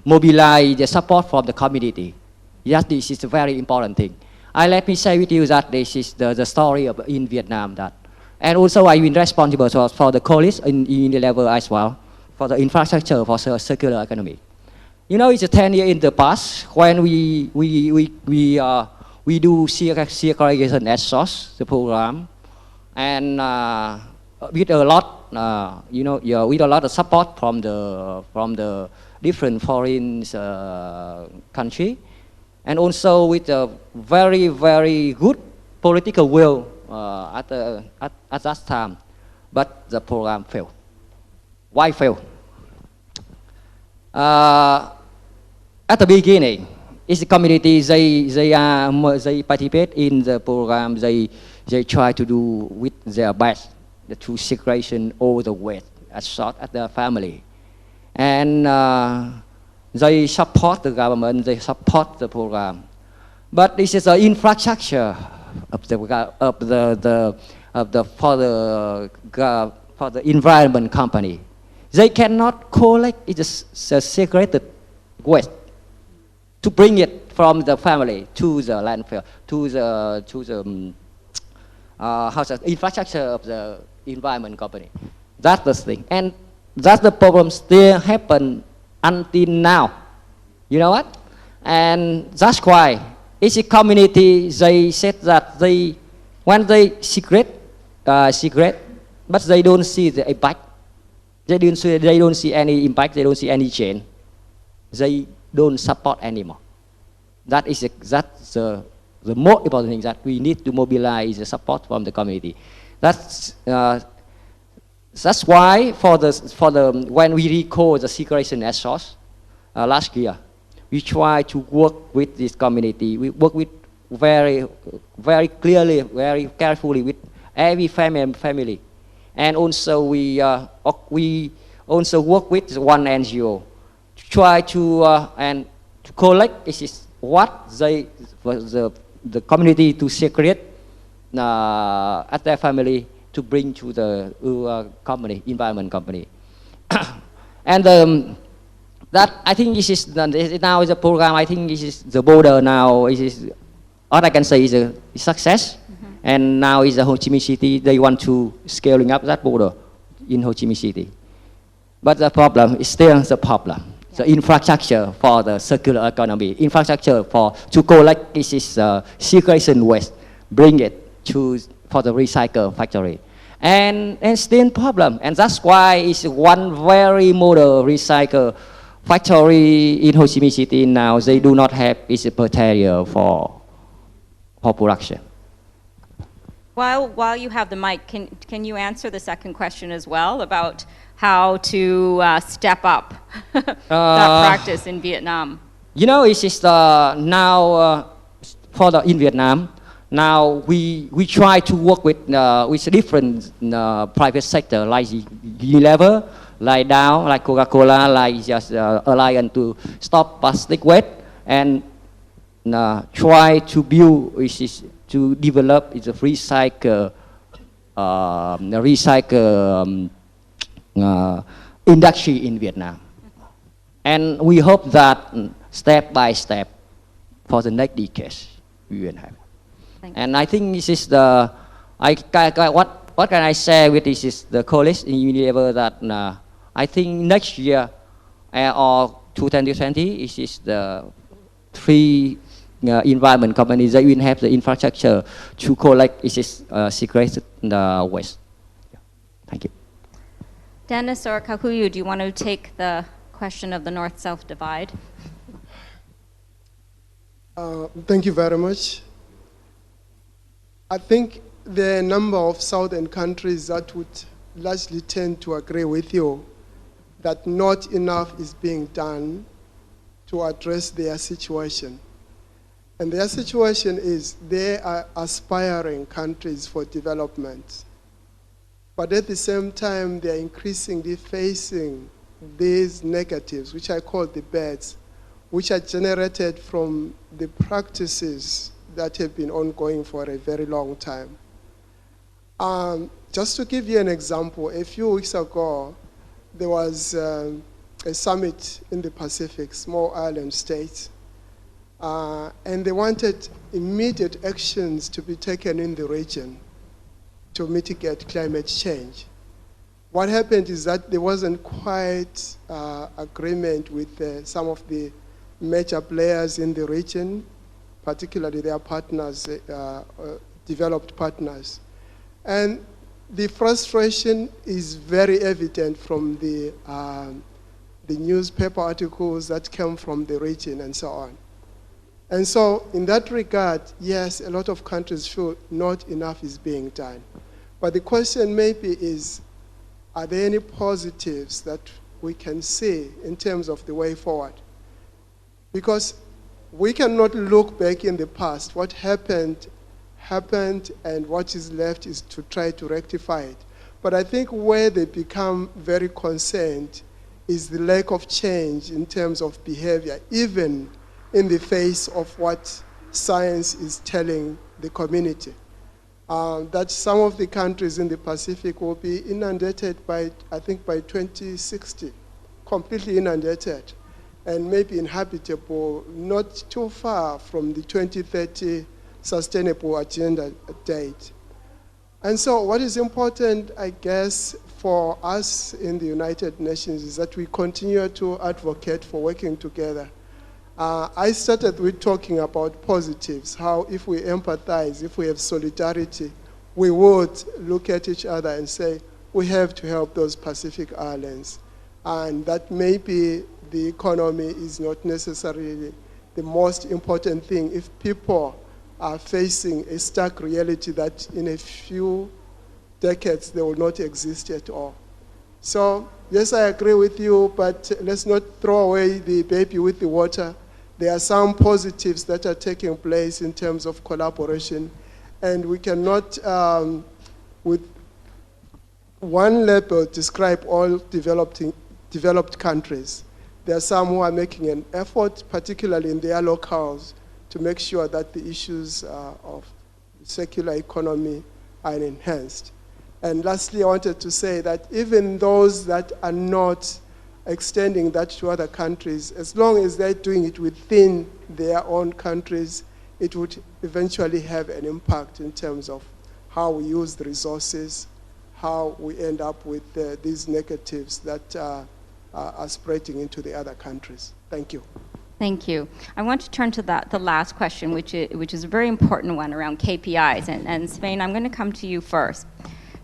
mobilize the support from the community. Yes, this is a very important thing. Let me say with you that this is the story in Vietnam, that, and also I've been responsible for the college in the level as well, for the infrastructure for circular economy. It's 10 years in the past when we do segregation at source, the program, and with a lot, with a lot of support from the different foreign country, and also with a very, very good political will at that time, but the program failed. Why fail? At the beginning, it's the community, they participate in the program, they try to do with their best to segregation all the way as short as their family. And they support the government, they support the program. But this is the infrastructure of for the environment company. They cannot collect it segregated waste to bring it from the family to the landfill, to the infrastructure of the environment company. That's the thing, and that's the problem still happen until now. You know what? And that's why each community, they said that when they secret, but they don't see the impact. They don't see any impact. They don't see any change. They don't support anymore. That's the most important thing, that we need to mobilize the support from the community. That's why when we recall the circulation at source last year, we try to work with this community. We work with very clearly, very carefully with every family. And also we also work with one NGO to try to and to collect what the community to secret at their family to bring to the company, environment company. And that, I think this is now is a program. I think this is the border now. Is all I can say is a success. And now is the Ho Chi Minh City. They want to scaling up that border in Ho Chi Minh City. But the problem is still the problem. The infrastructure for the circular economy, infrastructure to collect this circulation waste, bring it for the recycle factory, and still problem. And that's why it's one very model recycle factory in Ho Chi Minh City now. They do not have material for production. While you have the mic, can you answer the second question as well about how to step up that practice in Vietnam? You know, it is now in Vietnam. Now we try to work with different private sector like Unilever, like Dow, like Coca-Cola, like just Alliance to stop plastic waste, and try to build to develop a recycle industry in Vietnam. And we hope that step by step for the next decade we will have. And I think this is what can I say with this is the colleagues in Unilever that I think next year or 2020 is the three environment companies that will have the infrastructure to collect secret waste. Yeah. Thank you. Denis or Kakuyu, do you want to take the question of the North-South divide? Thank you very much. I think there are a number of southern countries that would largely tend to agree with you that not enough is being done to address their situation. And their situation is they are aspiring countries for development. But at the same time, they are increasingly facing these negatives, which I call the bads, which are generated from the practices that have been ongoing for a very long time. Just to give you an example, a few weeks ago, there was a summit in the Pacific, small island states, and they wanted immediate actions to be taken in the region to mitigate climate change. What happened is that there wasn't quite agreement with some of the major players in the region, particularly their partners, developed partners. And the frustration is very evident from the newspaper articles that came from the region and so on. And so in that regard, yes, a lot of countries feel not enough is being done. But the question maybe is, are there any positives that we can see in terms of the way forward? Because we cannot look back in the past. What happened, and what is left is to try to rectify it. But I think where they become very concerned is the lack of change in terms of behavior, even in the face of what science is telling the community. That some of the countries in the Pacific will be inundated by, I think by 2060, completely inundated, and maybe inhabitable not too far from the 2030 Sustainable Agenda date. And so what is important, I guess, for us in the United Nations is that we continue to advocate for working together. I started with talking about positives, how if we empathize, if we have solidarity, we would look at each other and say, we have to help those Pacific islands. And that maybe the economy is not necessarily the most important thing if people are facing a stark reality that in a few decades they will not exist at all. So, yes, I agree with you, but let's not throw away the baby with the water. There are some positives that are taking place in terms of collaboration, and we cannot, with one label, describe all developed countries. There are some who are making an effort, particularly in their locales, to make sure that the issues of circular economy are enhanced. And lastly, I wanted to say that even those that are not extending that to other countries, as long as they're doing it within their own countries, it would eventually have an impact in terms of how we use the resources, how we end up with these negatives that are spreading into the other countries. Thank you. Thank you. I want to turn to the last question, which is a very important one around KPIs. And Svein, I'm going to come to you first.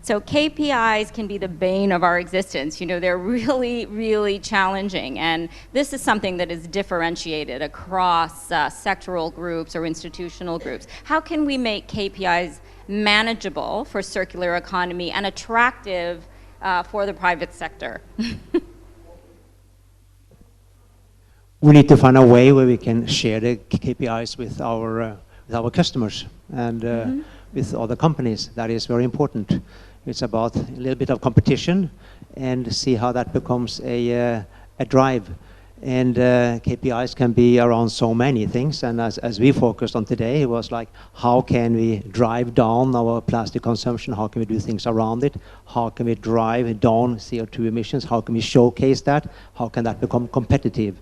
So KPIs can be the bane of our existence. You know, they're really, really challenging. And this is something that is differentiated across sectoral groups or institutional groups. How can we make KPIs manageable for circular economy and attractive for the private sector? We need to find a way where we can share the KPIs with our customers and with other companies. That is very important. It's about a little bit of competition and see how that becomes a drive. And KPIs can be around so many things. And as we focused on today, it was like, how can we drive down our plastic consumption? How can we do things around it? How can we drive down CO2 emissions? How can we showcase that? How can that become competitive?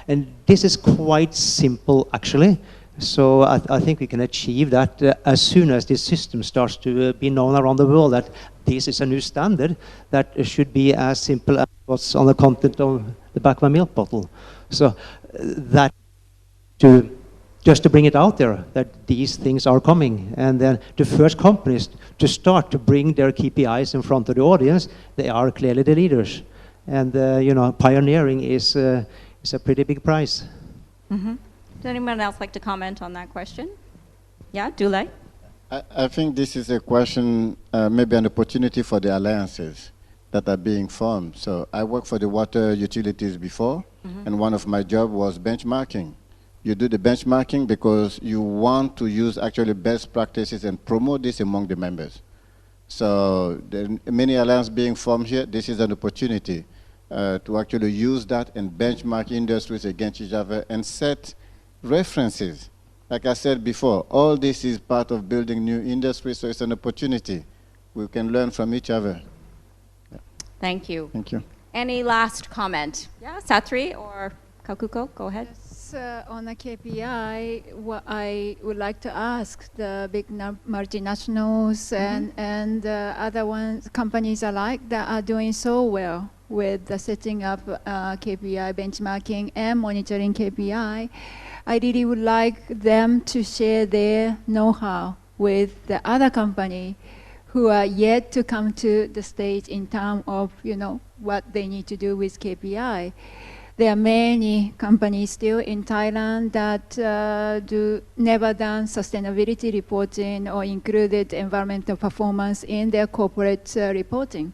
And this is quite simple, actually. So I think we can achieve that as soon as this system starts to be known around the world, that this is a new standard that should be as simple as what's on the content of the back of a milk bottle. So that just to bring it out there, that these things are coming. And then the first companies to start to bring their KPIs in front of the audience, they are clearly the leaders. And you know, pioneering is a pretty big prize. Mm-hmm. Does anyone else like to comment on that question? Yeah, Doulaye? I think this is a question, maybe an opportunity for the alliances that are being formed. So I worked for the water utilities before, and one of my job was benchmarking. You do the benchmarking because you want to use actually best practices and promote this among the members. So there are many alliances being formed here. This is an opportunity to actually use that and benchmark industries against each other and set references. Like I said before, all this is part of building new industries, so it's an opportunity. We can learn from each other. Yeah. Thank you. Thank you. Any last comment? Yeah, Satri or Kakuko, go ahead. Yes, on the KPI, what I would like to ask the big multinationals and other companies alike that are doing so well with the setting up KPI benchmarking and monitoring KPI, I really would like them to share their know-how with the other company who are yet to come to the stage in terms of, you know, what they need to do with KPI. There are many companies still in Thailand that never done sustainability reporting or included environmental performance in their corporate reporting.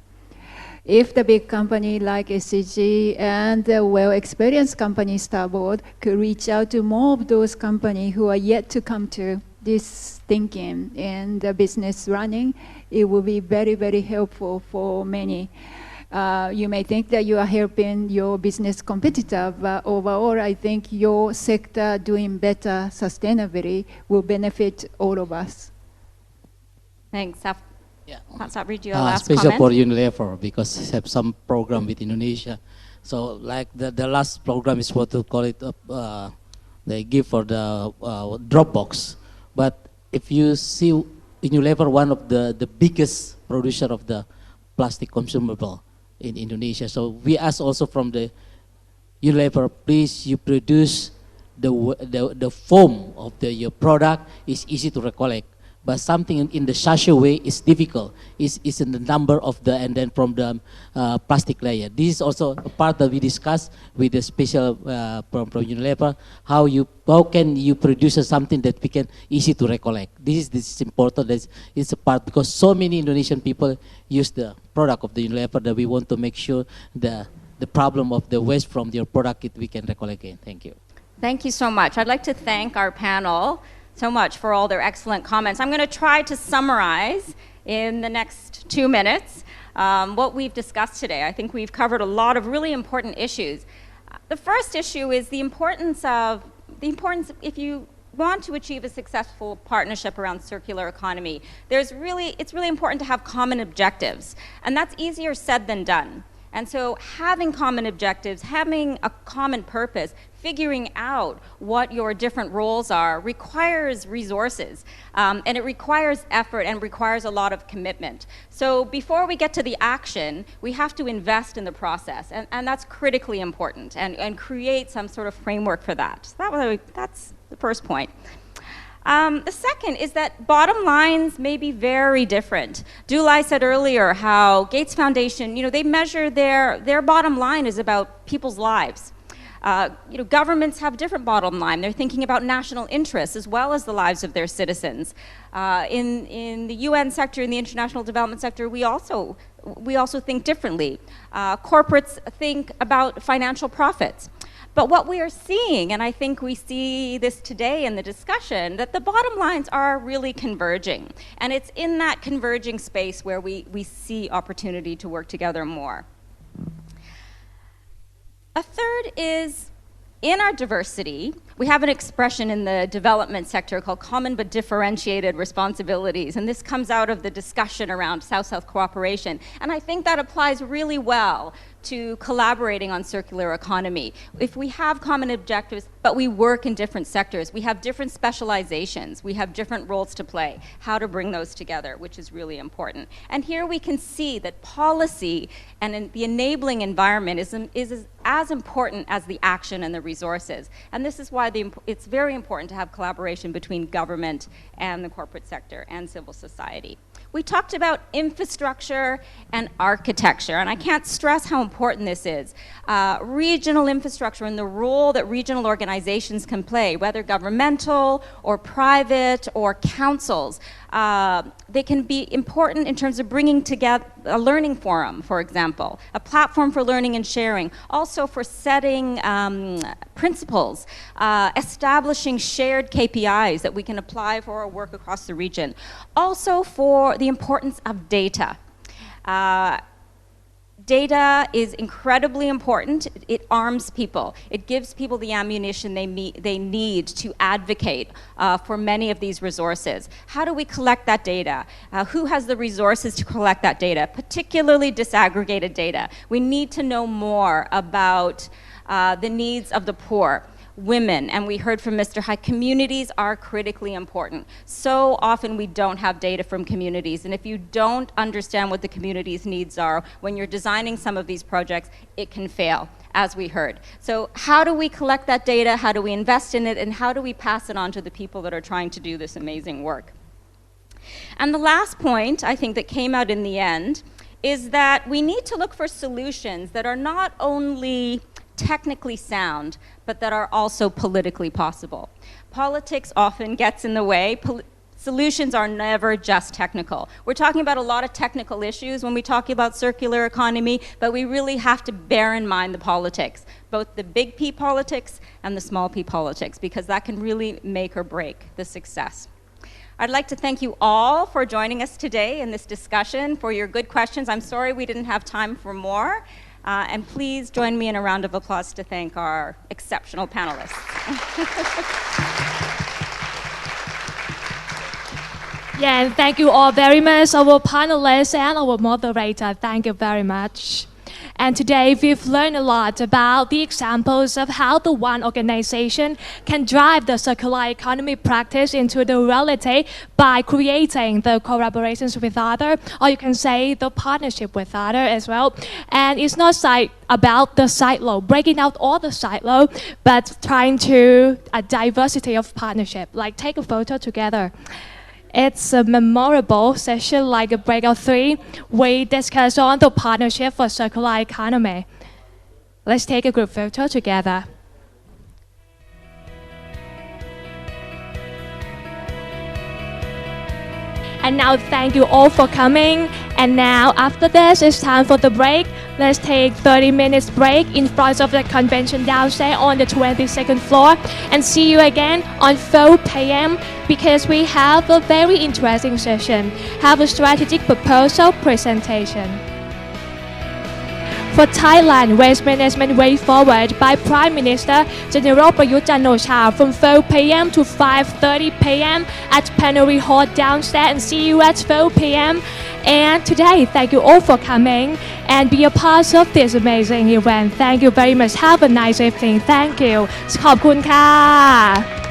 If the big company like SCG and the well-experienced company Starboard could reach out to more of those companies who are yet to come to this thinking and the business running, it will be very, very helpful for many. You may think that you are helping your business competitor, but overall, I think your sector doing better sustainably will benefit all of us. Thanks. Yeah. Sabri, do you have a last special comment? for Unilever because they have some program with Indonesia. So like the last program is what to call it, they give for the Dropbox. But if you see Unilever, one of the biggest producer of the plastic consumable in Indonesia. So we ask also from the Unilever, please you produce the foam of your product is easy to recollect. but something in the sachet way is difficult. Is in the number of the, and then from the plastic layer. This is also a part that we discussed with the special from Unilever, how can you produce something that we can easy to recollect. This is important. It's a part because so many Indonesian people use the product of the Unilever that we want to make sure the problem of the waste from your product we can recollect again. Thank you. Thank you so much. I'd like to thank our panel so much for all their excellent comments. I'm going to try to summarize in the next 2 minutes what we've discussed today. I think we've covered a lot of really important issues. The first issue is the importance if you want to achieve a successful partnership around circular economy, it's really important to have common objectives, and that's easier said than done. And so having common objectives, having a common purpose, figuring out what your different roles are requires resources, and it requires effort and requires a lot of commitment. So before we get to the action, we have to invest in the process, and that's critically important, and create some sort of framework for that. So that's the first point. The second is that bottom lines may be very different. Doulaye said earlier how Gates Foundation, they measure their bottom line is about people's lives. Governments have different bottom line. They're thinking about national interests as well as the lives of their citizens. In the UN sector, in the international development sector, we also think differently. Corporates think about financial profits. But what we are seeing, and I think we see this today in the discussion, that the bottom lines are really converging. And it's in that converging space where we see opportunity to work together more. A third is, in our diversity, we have an expression in the development sector called common but differentiated responsibilities, and this comes out of the discussion around South-South cooperation, and I think that applies really well to collaborating on circular economy. If we have common objectives, but we work in different sectors, we have different specializations, we have different roles to play, how to bring those together, which is really important. And here we can see that policy and the enabling environment is as important as the action and the resources. And this is why it's very important to have collaboration between government and the corporate sector and civil society. We talked about infrastructure and architecture, and I can't stress how important this is. Regional infrastructure and the role that regional organizations can play, whether governmental or private or councils, they can be important in terms of bringing together a learning forum, for example, a platform for learning and sharing, also for setting principles, establishing shared KPIs that we can apply for our work across the region, also for the importance of data. Data is incredibly important. It arms people. It gives people the ammunition they need to advocate for many of these resources. How do we collect that data? Who has the resources to collect that data, particularly disaggregated data? We need to know more about the needs of the poor, women, and we heard from Mr. Hai, communities are critically important. So often we don't have data from communities, and if you don't understand what the community's needs are, when you're designing some of these projects, it can fail, as we heard. So how do we collect that data, how do we invest in it, and how do we pass it on to the people that are trying to do this amazing work? And the last point, I think, that came out in the end, is that we need to look for solutions that are not only technically sound, but that are also politically possible. Politics often gets in the way. Solutions are never just technical. We're talking about a lot of technical issues when we talk about circular economy, but we really have to bear in mind the politics, both the big P politics and the small p politics, because that can really make or break the success. I'd like to thank you all for joining us today in this discussion, for your good questions. I'm sorry we didn't have time for more. And please join me in a round of applause to thank our exceptional panelists. Yeah, and thank you all very much, our panelists and our moderator. Thank you very much. And today we've learned a lot about the examples of how the one organization can drive the circular economy practice into the reality by creating the collaborations with others, or you can say the partnership with others as well. And it's not about the silo, breaking out all the silo, but trying to a diversity of partnership, like take a photo together. It's a memorable session like a Breakout 3. We discuss on the partnership for circular economy. Let's take a group photo together. And now thank you all for coming. And now after this, it's time for the break. Let's take 30 minutes break in front of the convention downstairs on the 22nd floor. And see you again on 4 p.m. because we have a very interesting session. Have a strategic proposal presentation. For Thailand, Waste Management Way Forward by Prime Minister General Prayut Chan-o-cha from 4 p.m. to 5:30 p.m. at Panelist Hall downstairs, and see you at 4 p.m. And today, thank you all for coming and be a part of this amazing event. Thank you very much. Have a nice evening. Thank you. ขอบคุณค่ะ